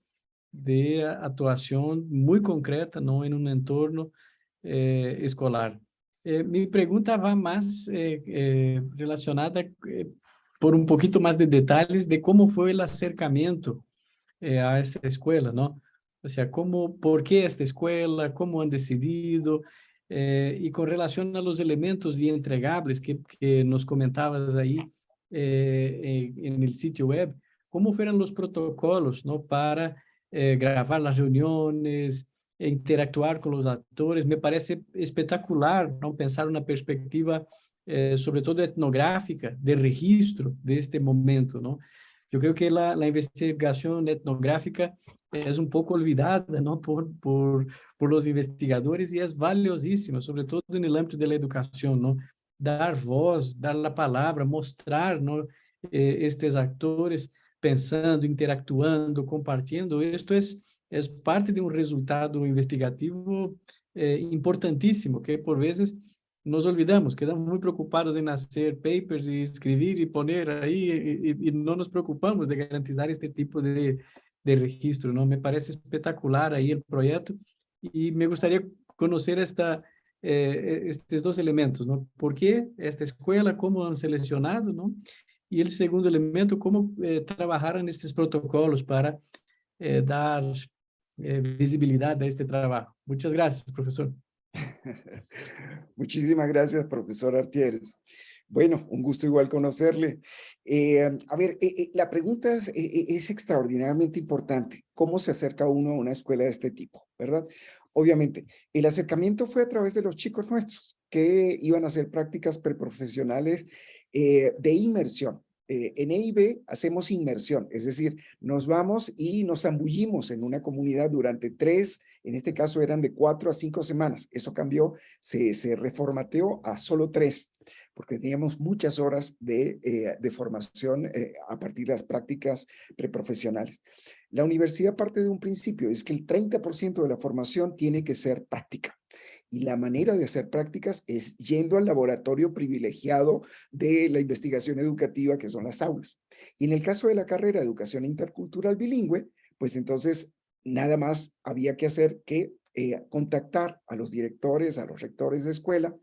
de atuação muito concreta, não em um entorno escolar. Mi pregunta va más relacionada por un poquito más de detalles de cómo fue el acercamiento a esta escuela, ¿no? O sea, por qué esta escuela, cómo han decidido, y con relación a los elementos y entregables que nos comentabas ahí en el sitio web, ¿cómo fueron los protocolos, ¿no? Para grabar las reuniones, interactuar com os atores? Me parece espetacular não pensar uma perspectiva, sobretudo etnográfica, de registro deste momento, não? Eu creio que a investigação etnográfica é um pouco olvidada, não, por os investigadores, e é valiosíssima, sobretudo no âmbito da educação, não? Dar voz, dar a palavra, mostrar, não, estes atores pensando, interactuando, compartilhando. Isto é parte de um resultado investigativo importantíssimo, que por vezes nos olvidamos, quedamos muito preocupados em nascer papers e escrever e poner aí, e não nos preocupamos de garantizar este tipo de registro, não? Me parece espetacular aí o projeto, e me gostaria conhecer estes dois elementos, não? Por que esta escola, como han selecionado, não? E o segundo elemento, como trabalharam nestes protocolos para dar visibilidad a este trabajo. Muchas gracias, profesor. Muchísimas gracias, profesor Artieres. Bueno, un gusto igual conocerle. A ver, la pregunta es extraordinariamente importante. ¿Cómo se acerca uno a una escuela de este tipo, verdad? Obviamente, el acercamiento fue a través de los chicos nuestros que iban a hacer prácticas preprofesionales de inmersión. En EIB hacemos inmersión, es decir, nos vamos y nos zambullimos en una comunidad durante 3, en este caso eran de 4 a 5 semanas. Eso cambió, se reformateó a solo 3, porque teníamos muchas horas de formación a partir de las prácticas preprofesionales. La universidad parte de un principio, es que el 30% de la formación tiene que ser práctica. Y la manera de hacer prácticas es yendo al laboratorio privilegiado de la investigación educativa, que son las aulas. Y en el caso de la carrera de Educación Intercultural Bilingüe, pues entonces nada más había que hacer que contactar a los directores, a los rectores de escuela,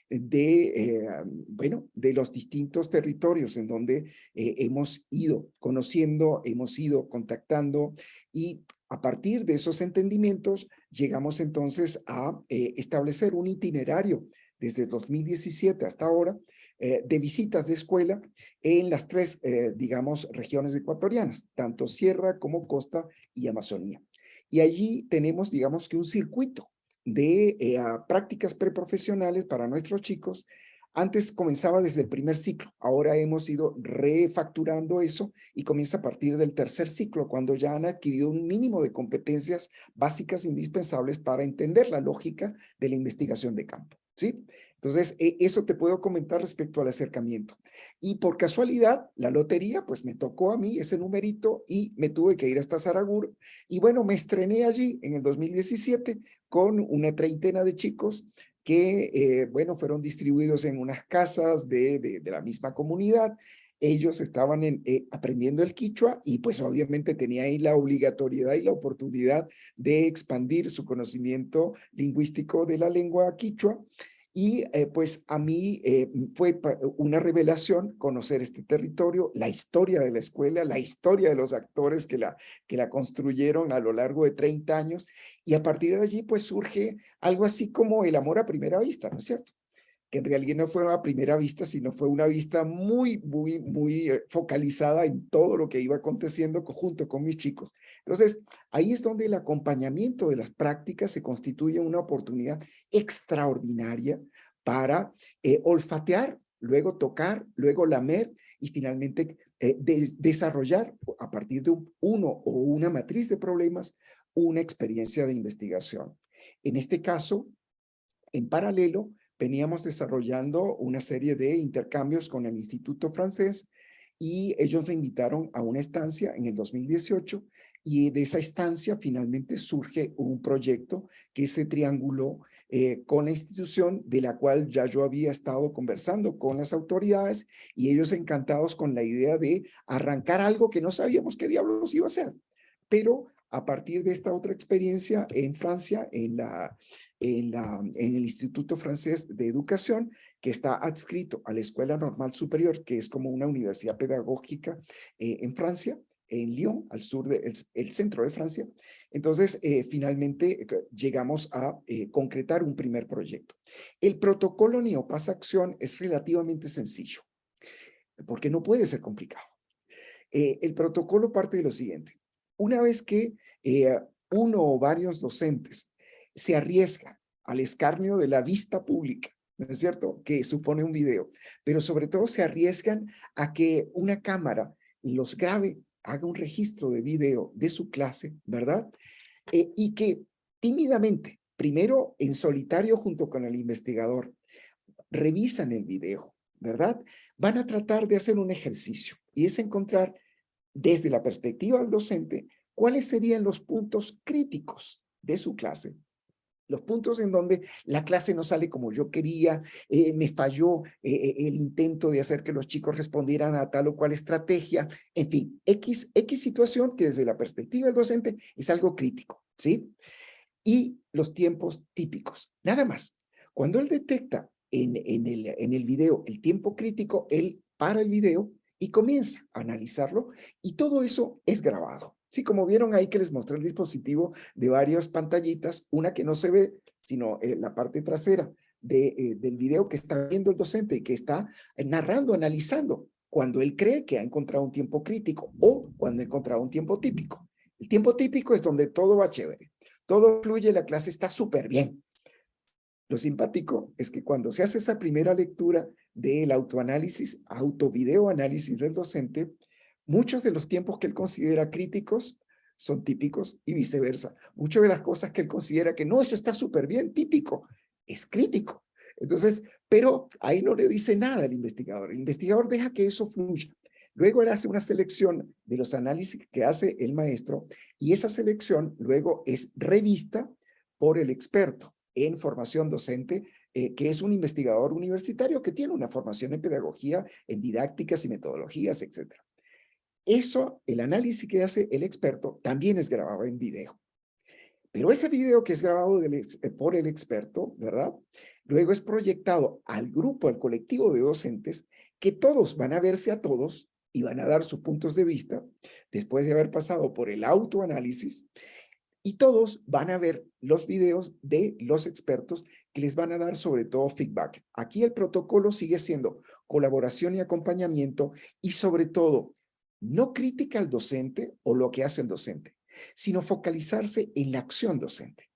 de los distintos territorios en donde hemos ido conociendo, hemos ido contactando, y a partir de esos entendimientos llegamos entonces a establecer un itinerario desde 2017 hasta ahora de visitas de escuela en las 3, digamos, regiones ecuatorianas, tanto Sierra como Costa y Amazonía. Y allí tenemos, digamos, que un circuito de prácticas preprofesionales para nuestros chicos. Antes comenzaba desde el primer ciclo, ahora hemos ido refacturando eso y comienza a partir del tercer ciclo, cuando ya han adquirido un mínimo de competencias básicas indispensables para entender la lógica de la investigación de campo, ¿sí? Entonces, eso te puedo comentar respecto al acercamiento. Y por casualidad, la lotería, pues me tocó a mí ese numerito y me tuve que ir hasta Saraguro. Y bueno, me estrené allí en el 2017 con una treintena de chicos que, bueno, fueron distribuidos en unas casas de la misma comunidad. ellos estaban aprendiendo el quichua y pues obviamente tenía ahí la obligatoriedad y la oportunidad de expandir su conocimiento lingüístico de la lengua quichua. Y pues a mí fue una revelación conocer este territorio, la historia de la escuela, la historia de los actores que la construyeron a lo largo de 30 años. Y a partir de allí pues surge algo así como el amor a primera vista, ¿no es cierto? Que en realidad no fue a primera vista, sino fue una vista muy focalizada en todo lo que iba aconteciendo junto con mis chicos. Entonces, ahí es donde el acompañamiento de las prácticas se constituye una oportunidad extraordinaria para olfatear, luego tocar, luego lamer y finalmente desarrollar a partir de uno o una matriz de problemas, una experiencia de investigación. En este caso, en paralelo, veníamos desarrollando una serie de intercambios con el Instituto Francés y ellos me invitaron a una estancia en el 2018 y de esa estancia finalmente surge un proyecto que se trianguló con la institución de la cual ya yo había estado conversando con las autoridades y ellos encantados con la idea de arrancar algo que no sabíamos qué diablos iba a ser. Pero a partir de esta otra experiencia en Francia, en el Instituto Francés de Educación, que está adscrito a la Escuela Normal Superior, que es como una universidad pedagógica en Francia, en Lyon, al sur del centro de Francia. Entonces, finalmente llegamos a concretar un primer proyecto. El protocolo Neopaz Acción es relativamente sencillo, porque no puede ser complicado. El protocolo parte de lo siguiente. Una vez que uno o varios docentes se arriesgan al escarnio de la vista pública, ¿no es cierto?, que supone un video, pero sobre todo se arriesgan a que una cámara los grabe, haga un registro de video de su clase, ¿verdad? Y que tímidamente, primero en solitario junto con el investigador, revisan el video, ¿verdad? Van a tratar de hacer un ejercicio y es encontrar desde la perspectiva del docente cuáles serían los puntos críticos de su clase. Los puntos en donde la clase no sale como yo quería, me falló el intento de hacer que los chicos respondieran a tal o cual estrategia, en fin, X situación que desde la perspectiva del docente es algo crítico, ¿sí? Y los tiempos típicos, nada más. Cuando él detecta en el video el tiempo crítico, él para el video y comienza a analizarlo y todo eso es grabado. Sí, como vieron ahí que les mostré el dispositivo de varias pantallitas, una que no se ve, sino la parte trasera del video que está viendo el docente y que está narrando, analizando, cuando él cree que ha encontrado un tiempo crítico o cuando ha encontrado un tiempo típico. El tiempo típico es donde todo va chévere, todo fluye, la clase está súper bien. Lo simpático es que cuando se hace esa primera lectura del autoanálisis, autovideoanálisis del docente, muchos de los tiempos que él considera críticos son típicos y viceversa. Muchas de las cosas que él considera que no, eso está súper bien, típico, es crítico. Entonces, pero ahí no le dice nada al investigador. El investigador deja que eso fluya. Luego él hace una selección de los análisis que hace el maestro y esa selección luego es revista por el experto en formación docente, que es un investigador universitario que tiene una formación en pedagogía, en didácticas y metodologías, etc. Eso, el análisis que hace el experto, también es grabado en video. Pero ese video que es grabado por el experto, ¿verdad? Luego es proyectado al grupo, al colectivo de docentes, que todos van a verse a todos y van a dar sus puntos de vista después de haber pasado por el autoanálisis. Y todos van a ver los videos de los expertos que les van a dar sobre todo feedback. Aquí el protocolo sigue siendo colaboración y acompañamiento y sobre todo no crítica al docente o lo que hace el docente, sino focalizarse en la acción docente.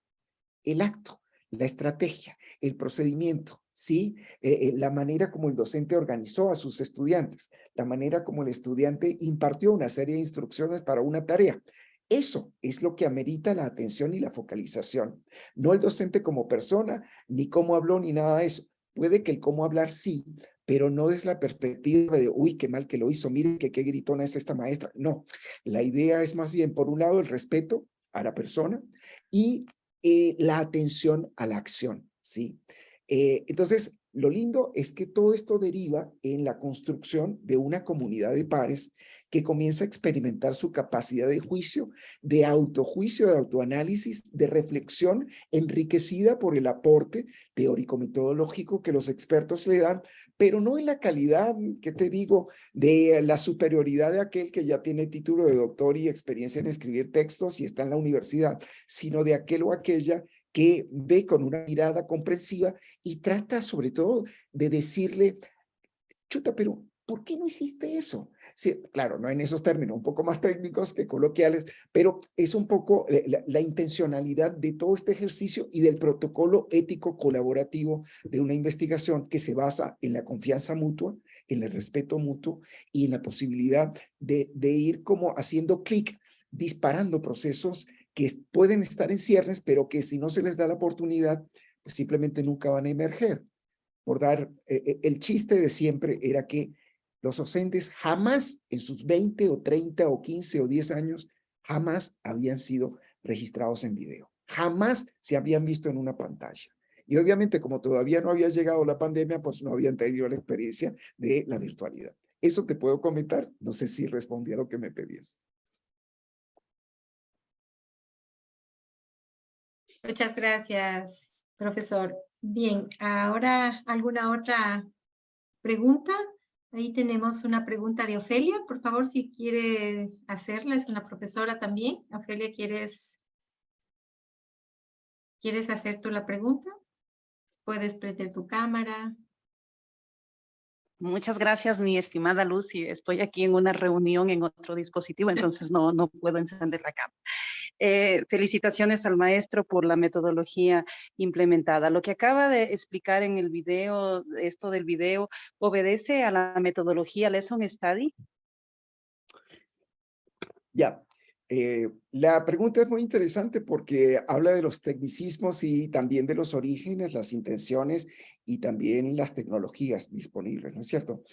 El acto, la estrategia, el procedimiento, ¿sí? La manera como el docente organizó a sus estudiantes, la manera como el estudiante impartió una serie de instrucciones para una tarea. Eso es lo que amerita la atención y la focalización. No el docente como persona, ni cómo habló, ni nada de eso. Puede que el cómo hablar sí, pero no desde la perspectiva de, uy, qué mal que lo hizo, miren que qué gritona es esta maestra. No, la idea es más bien, por un lado, el respeto a la persona y la atención a la acción, ¿sí? Entonces, lo lindo es que todo esto deriva en la construcción de una comunidad de pares que comienza a experimentar su capacidad de juicio, de autojuicio, de autoanálisis, de reflexión, enriquecida por el aporte teórico-metodológico que los expertos le dan, pero no en la calidad, ¿qué te digo?, de la superioridad de aquel que ya tiene título de doctor y experiencia en escribir textos y está en la universidad, sino de aquel o aquella que ve con una mirada comprensiva y trata sobre todo de decirle, chuta, pero ¿por qué no hiciste eso? Sí, claro, no en esos términos, un poco más técnicos que coloquiales, pero es un poco la intencionalidad de todo este ejercicio y del protocolo ético colaborativo de una investigación que se basa en la confianza mutua, en el respeto mutuo y en la posibilidad de ir como haciendo clic, disparando procesos que pueden estar en ciernes, pero que si no se les da la oportunidad, pues simplemente nunca van a emerger. Por dar, el chiste de siempre era que los docentes jamás en sus 20 o 30 o 15 o 10 años, jamás habían sido registrados en video. Jamás se habían visto en una pantalla. Y obviamente como todavía no había llegado la pandemia, pues no habían tenido la experiencia de la virtualidad. Eso te puedo comentar. No sé si respondí a lo que me pedías. Muchas gracias, profesor. Bien, ahora alguna otra pregunta. Ahí tenemos una pregunta de Ofelia. Por favor, si quiere hacerla, es una profesora también. Ofelia, ¿quieres hacer tú la pregunta? Puedes prender tu cámara. Muchas gracias, mi estimada Lucy. Estoy aquí en una reunión en otro dispositivo, entonces no puedo encender la cámara. Felicitaciones al maestro por la metodología implementada. Lo que acaba de explicar en el video, esto del video, ¿obedece a la metodología Lesson Study? Ya. La pregunta es muy interesante porque habla de los tecnicismos y también de los orígenes, las intenciones y también las tecnologías disponibles, ¿no es cierto?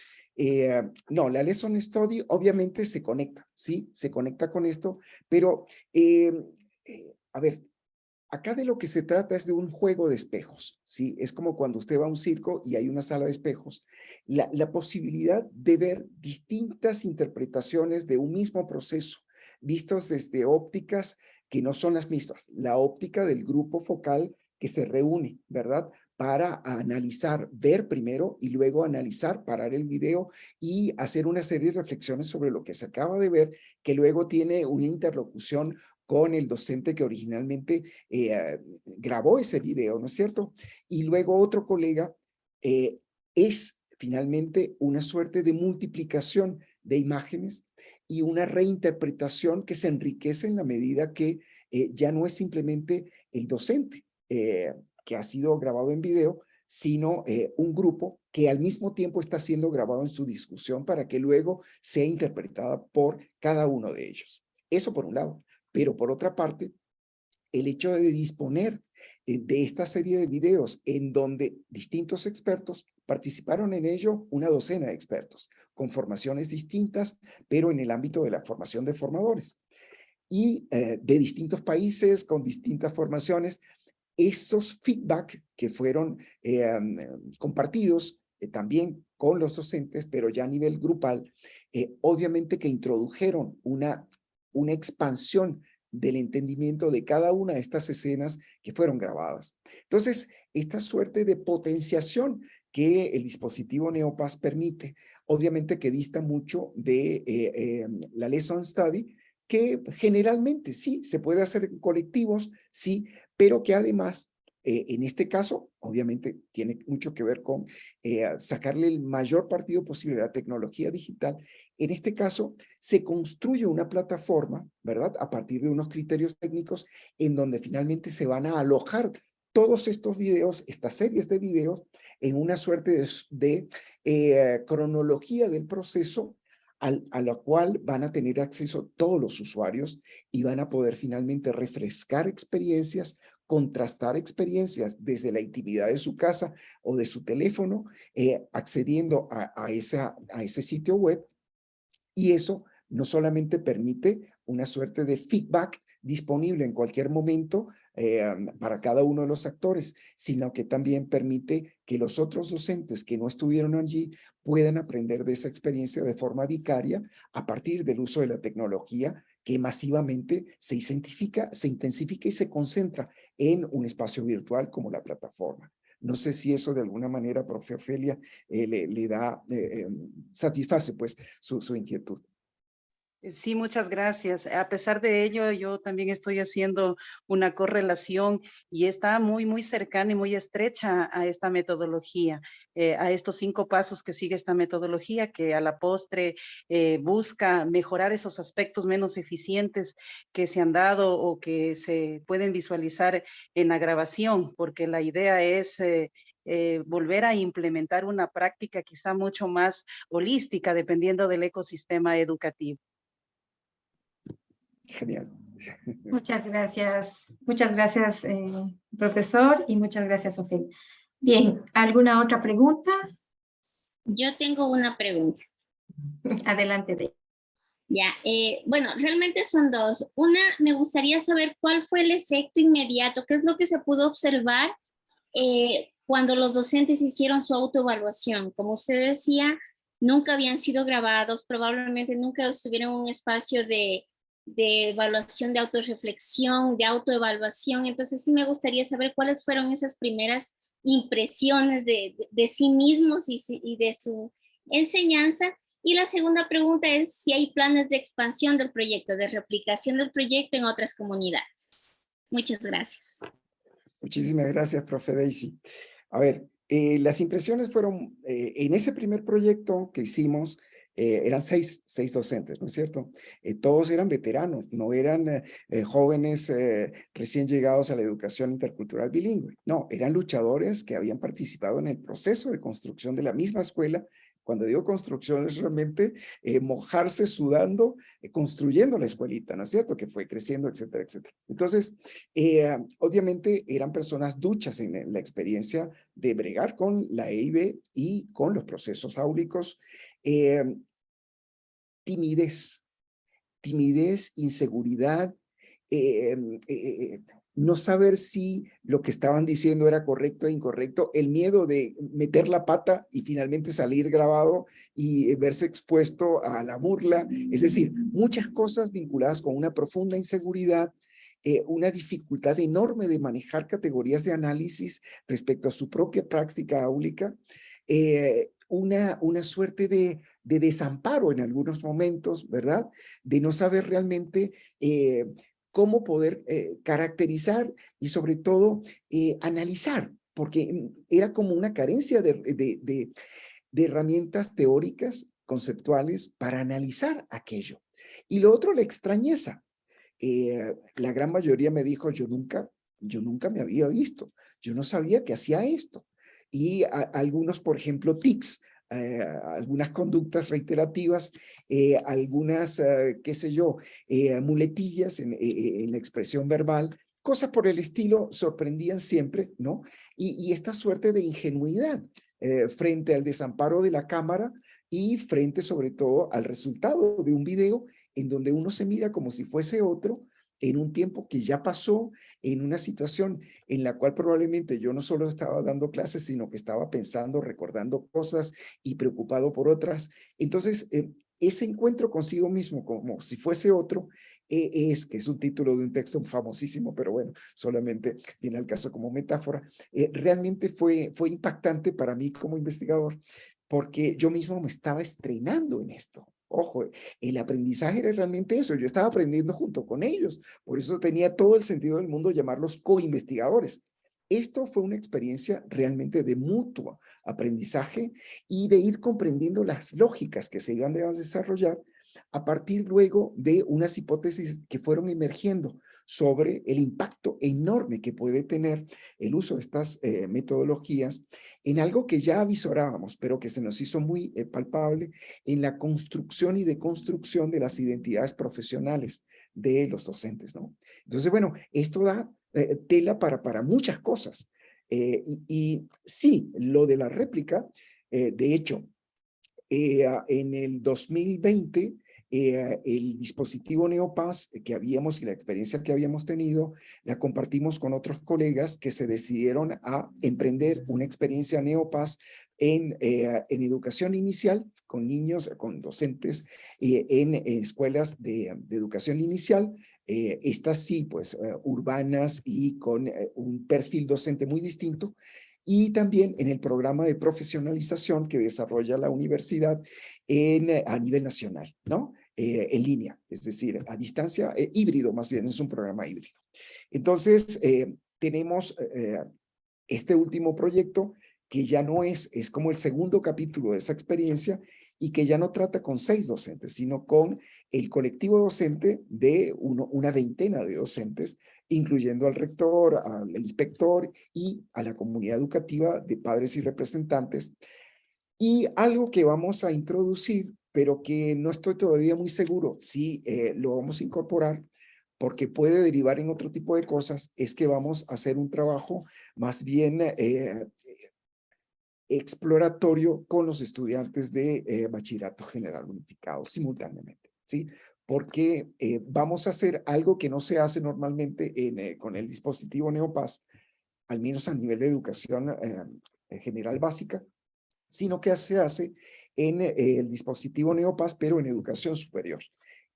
No, la Lesson Study obviamente se conecta, ¿sí? Se conecta con esto, pero a ver, acá de lo que se trata es de un juego de espejos, ¿sí? Es como cuando usted va a un circo y hay una sala de espejos. La posibilidad de ver distintas interpretaciones de un mismo proceso, vistos desde ópticas que no son las mismas. La óptica del grupo focal que se reúne, ¿verdad? Para analizar, ver primero y luego analizar, parar el video y hacer una serie de reflexiones sobre lo que se acaba de ver, que luego tiene una interlocución con el docente que originalmente grabó ese video, ¿no es cierto? Y luego otro colega es finalmente una suerte de multiplicación de imágenes y una reinterpretación que se enriquece en la medida que ya no es simplemente el docente que ha sido grabado en video, sino un grupo que al mismo tiempo está siendo grabado en su discusión para que luego sea interpretada por cada uno de ellos. Eso por un lado. Pero por otra parte, el hecho de disponer de esta serie de videos en donde distintos expertos participaron en ello, una docena de expertos, con formaciones distintas, pero en el ámbito de la formación de formadores. Y de distintos países, con distintas formaciones, esos feedback que fueron compartidos también con los docentes, pero ya a nivel grupal, obviamente que introdujeron una expansión del entendimiento de cada una de estas escenas que fueron grabadas. Entonces, esta suerte de potenciación que el dispositivo Neopass permite, obviamente que dista mucho de la Lesson Study, que generalmente sí, se puede hacer en colectivos, sí, pero que además, en este caso, obviamente tiene mucho que ver con sacarle el mayor partido posible a la tecnología digital. En este caso, se construye una plataforma, ¿verdad? A partir de unos criterios técnicos en donde finalmente se van a alojar todos estos videos, estas series de videos, en una suerte de cronología del proceso a la cual van a tener acceso todos los usuarios y van a poder finalmente refrescar experiencias, contrastar experiencias desde la intimidad de su casa o de su teléfono, accediendo a ese sitio web. Y eso no solamente permite una suerte de feedback disponible en cualquier momento para cada uno de los actores, sino que también permite que los otros docentes que no estuvieron allí puedan aprender de esa experiencia de forma vicaria a partir del uso de la tecnología que masivamente se intensifica y se concentra en un espacio virtual como la plataforma. No sé si eso de alguna manera, profe Ofelia, le da, satisface pues su inquietud. Sí, muchas gracias. A pesar de ello, yo también estoy haciendo una correlación y está muy, muy cercana y muy estrecha a esta metodología, a estos 5 pasos que sigue esta metodología, que a la postre busca mejorar esos aspectos menos eficientes que se han dado o que se pueden visualizar en la grabación, porque la idea es volver a implementar una práctica quizá mucho más holística, dependiendo del ecosistema educativo. Genial. Muchas gracias, profesor, y muchas gracias, Ofelia. Bien, ¿alguna otra pregunta? Yo tengo una pregunta. Adelante, de. Ya, bueno, realmente son dos. Una, me gustaría saber cuál fue el efecto inmediato, qué es lo que se pudo observar cuando los docentes hicieron su autoevaluación. Como usted decía, nunca habían sido grabados, probablemente nunca estuvieron en un espacio de evaluación, de autorreflexión, de autoevaluación. Entonces sí me gustaría saber cuáles fueron esas primeras impresiones de sí mismos y de su enseñanza. Y la segunda pregunta es si hay planes de expansión del proyecto, de replicación del proyecto en otras comunidades. Muchas gracias. Muchísimas gracias, profe Daisy. A ver, las impresiones fueron, en ese primer proyecto que hicimos, eran seis docentes, ¿no es cierto? Todos eran veteranos, no eran jóvenes recién llegados a la educación intercultural bilingüe. No, eran luchadores que habían participado en el proceso de construcción de la misma escuela. Cuando digo construcción es realmente mojarse sudando, construyendo la escuelita, ¿no es cierto? Que fue creciendo, etcétera, etcétera. Entonces, obviamente eran personas duchas en la experiencia de bregar con la EIB y con los procesos áulicos. Timidez, inseguridad, no saber si lo que estaban diciendo era correcto e incorrecto, el miedo de meter la pata y finalmente salir grabado y verse expuesto a la burla, es decir, muchas cosas vinculadas con una profunda inseguridad, una dificultad enorme de manejar categorías de análisis respecto a su propia práctica áulica, una suerte de desamparo en algunos momentos, ¿verdad? De no saber realmente cómo poder caracterizar y sobre todo analizar, porque era como una carencia de herramientas teóricas, conceptuales para analizar aquello. Y lo otro, la extrañeza. La gran mayoría me dijo, yo nunca me había visto, yo no sabía que hacía esto. Y algunos, por ejemplo, tics, algunas conductas reiterativas, algunas, qué sé yo, muletillas en la expresión verbal, cosas por el estilo sorprendían siempre, ¿no? Y esta suerte de ingenuidad frente al desamparo de la cámara y frente sobre todo al resultado de un video en donde uno se mira como si fuese otro, en un tiempo que ya pasó, en una situación en la cual probablemente yo no solo estaba dando clases, sino que estaba pensando, recordando cosas y preocupado por otras. Entonces, ese encuentro consigo mismo, como si fuese otro, que es un título de un texto famosísimo, pero bueno, solamente viene al caso como metáfora, realmente fue impactante para mí como investigador, porque yo mismo me estaba estrenando en esto. Ojo, el aprendizaje era realmente eso, yo estaba aprendiendo junto con ellos, por eso tenía todo el sentido del mundo llamarlos co-investigadores. Esto fue una experiencia realmente de mutuo aprendizaje y de ir comprendiendo las lógicas que se iban a desarrollar a partir luego de unas hipótesis que fueron emergiendo sobre el impacto enorme que puede tener el uso de estas metodologías en algo que ya avisorábamos, pero que se nos hizo muy palpable en la construcción y deconstrucción de las identidades profesionales de los docentes, ¿no? Entonces, bueno, esto da tela para muchas cosas. Y sí, lo de la réplica, de hecho, en el 2020 el dispositivo Neopaz que habíamos y la experiencia que habíamos tenido, la compartimos con otros colegas que se decidieron a emprender una experiencia Neopaz en educación inicial, con niños, con docentes en escuelas de educación inicial, estas sí, pues urbanas y con un perfil docente muy distinto, y también en el programa de profesionalización que desarrolla la universidad a nivel nacional, ¿no? En línea, es decir, a distancia, híbrido más bien, es un programa híbrido. Entonces, tenemos este último proyecto que ya no es como el segundo capítulo de esa experiencia y que ya no trata con 6 docentes, sino con el colectivo docente de una veintena de docentes, incluyendo al rector, al inspector y a la comunidad educativa de padres y representantes. Y algo que vamos a introducir, pero que no estoy todavía muy seguro si lo vamos a incorporar, porque puede derivar en otro tipo de cosas, es que vamos a hacer un trabajo más bien exploratorio con los estudiantes de bachillerato general unificado simultáneamente, ¿sí? Porque vamos a hacer algo que no se hace normalmente con el dispositivo Neopaz, al menos a nivel de educación general básica, sino que se hace en el dispositivo Neopaz, pero en educación superior.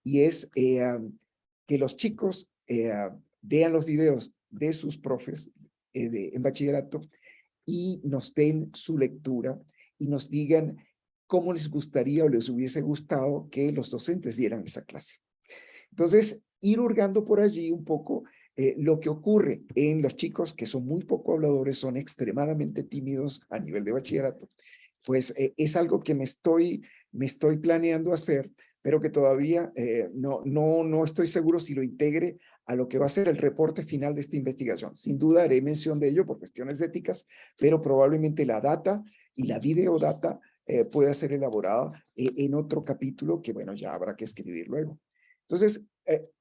Y es que los chicos vean los videos de sus profes en bachillerato y nos den su lectura y nos digan cómo les gustaría o les hubiese gustado que los docentes dieran esa clase. Entonces, ir hurgando por allí un poco lo que ocurre en los chicos que son muy poco habladores, son extremadamente tímidos a nivel de bachillerato, pues es algo que me estoy planeando hacer, pero que todavía no estoy seguro si lo integre a lo que va a ser el reporte final de esta investigación. Sin duda haré mención de ello por cuestiones éticas, pero probablemente la data y la videodata pueda ser elaborada en otro capítulo que, bueno, ya habrá que escribir luego. Entonces,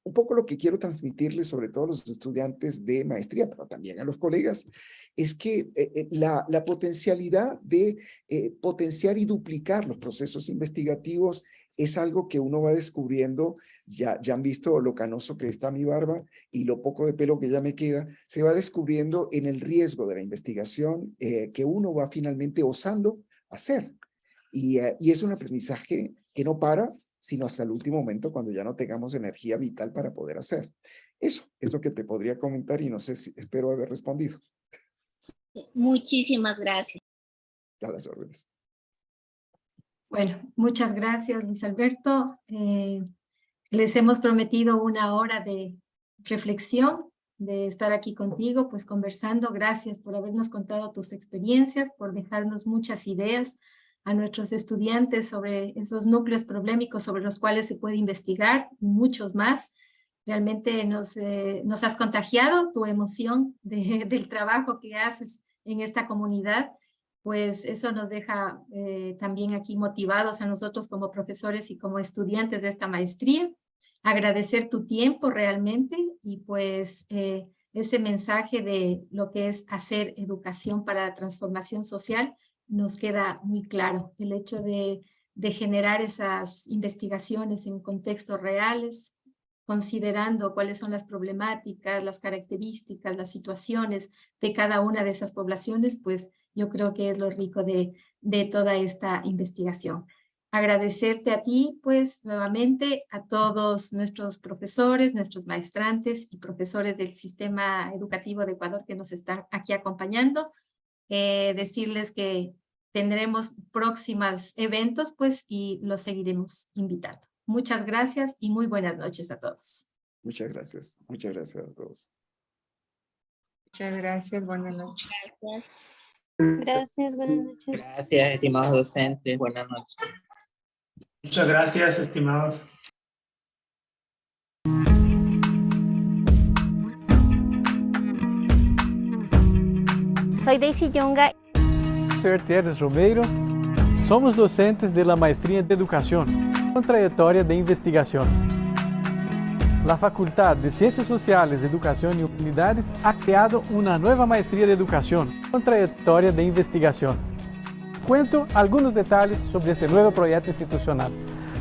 un poco lo que quiero transmitirles, sobre todo a los estudiantes de maestría, pero también a los colegas, es que la potencialidad de potenciar y duplicar los procesos investigativos es algo que uno va descubriendo. Ya han visto lo canoso que está mi barba y lo poco de pelo que ya me queda, se va descubriendo en el riesgo de la investigación que uno va finalmente osando hacer. Y es un aprendizaje que no para, sino hasta el último momento cuando ya no tengamos energía vital para poder hacer. Eso es lo que te podría comentar y no sé si espero haber respondido. Muchísimas gracias. A las órdenes. Bueno, muchas gracias, Luis Alberto. Les hemos prometido una hora de reflexión, de estar aquí contigo, pues conversando. Gracias por habernos contado tus experiencias, por dejarnos muchas ideas a nuestros estudiantes sobre esos núcleos problemáticos sobre los cuales se puede investigar y muchos más. Realmente nos has contagiado tu emoción del trabajo que haces en esta comunidad, pues eso nos deja también aquí motivados a nosotros como profesores y como estudiantes de esta maestría. Agradecer tu tiempo realmente y pues ese mensaje de lo que es hacer educación para la transformación social nos queda muy claro. El hecho de generar esas investigaciones en contextos reales, considerando cuáles son las problemáticas, las características, las situaciones de cada una de esas poblaciones, pues yo creo que es lo rico de toda esta investigación. Agradecerte a ti, pues, nuevamente, a todos nuestros profesores, nuestros maestrantes y profesores del Sistema Educativo de Ecuador que nos están aquí acompañando. Decirles que tendremos próximos eventos, pues, y los seguiremos invitando. Muchas gracias y muy buenas noches a todos. Muchas gracias a todos. Muchas gracias, buenas noches. Gracias. Gracias, buenas noches. Gracias, estimados docentes. Buenas noches. Muchas gracias, estimados. Soy Daisy Yonga. Soy Artieres Romero. Somos docentes de la Maestría de Educación, con trayectoria de investigación. La Facultad de Ciencias Sociales, Educación y Humanidades ha creado una nueva Maestría de Educación, con trayectoria de investigación. Cuento algunos detalles sobre este nuevo proyecto institucional.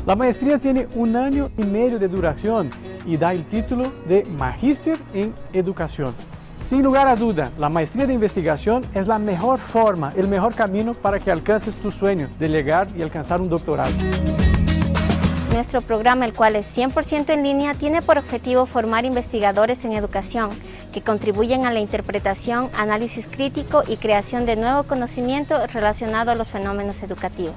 La maestría tiene 1 año y medio de duración y da el título de Magíster en Educación. Sin lugar a duda, la maestría de investigación es la mejor forma, el mejor camino para que alcances tu sueño de llegar y alcanzar un doctorado. Nuestro programa, el cual es 100% en línea, tiene por objetivo formar investigadores en educación que contribuyen a la interpretación, análisis crítico y creación de nuevo conocimiento relacionado a los fenómenos educativos.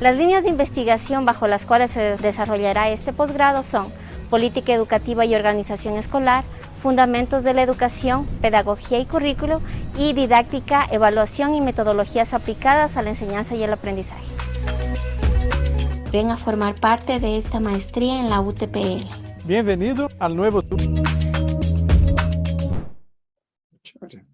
Las líneas de investigación bajo las cuales se desarrollará este posgrado son Política Educativa y Organización Escolar, Fundamentos de la Educación, Pedagogía y Currículo, y Didáctica, Evaluación y Metodologías aplicadas a la enseñanza y el aprendizaje. Ven a formar parte de esta maestría en la UTPL. Bienvenido al nuevo... Chévere.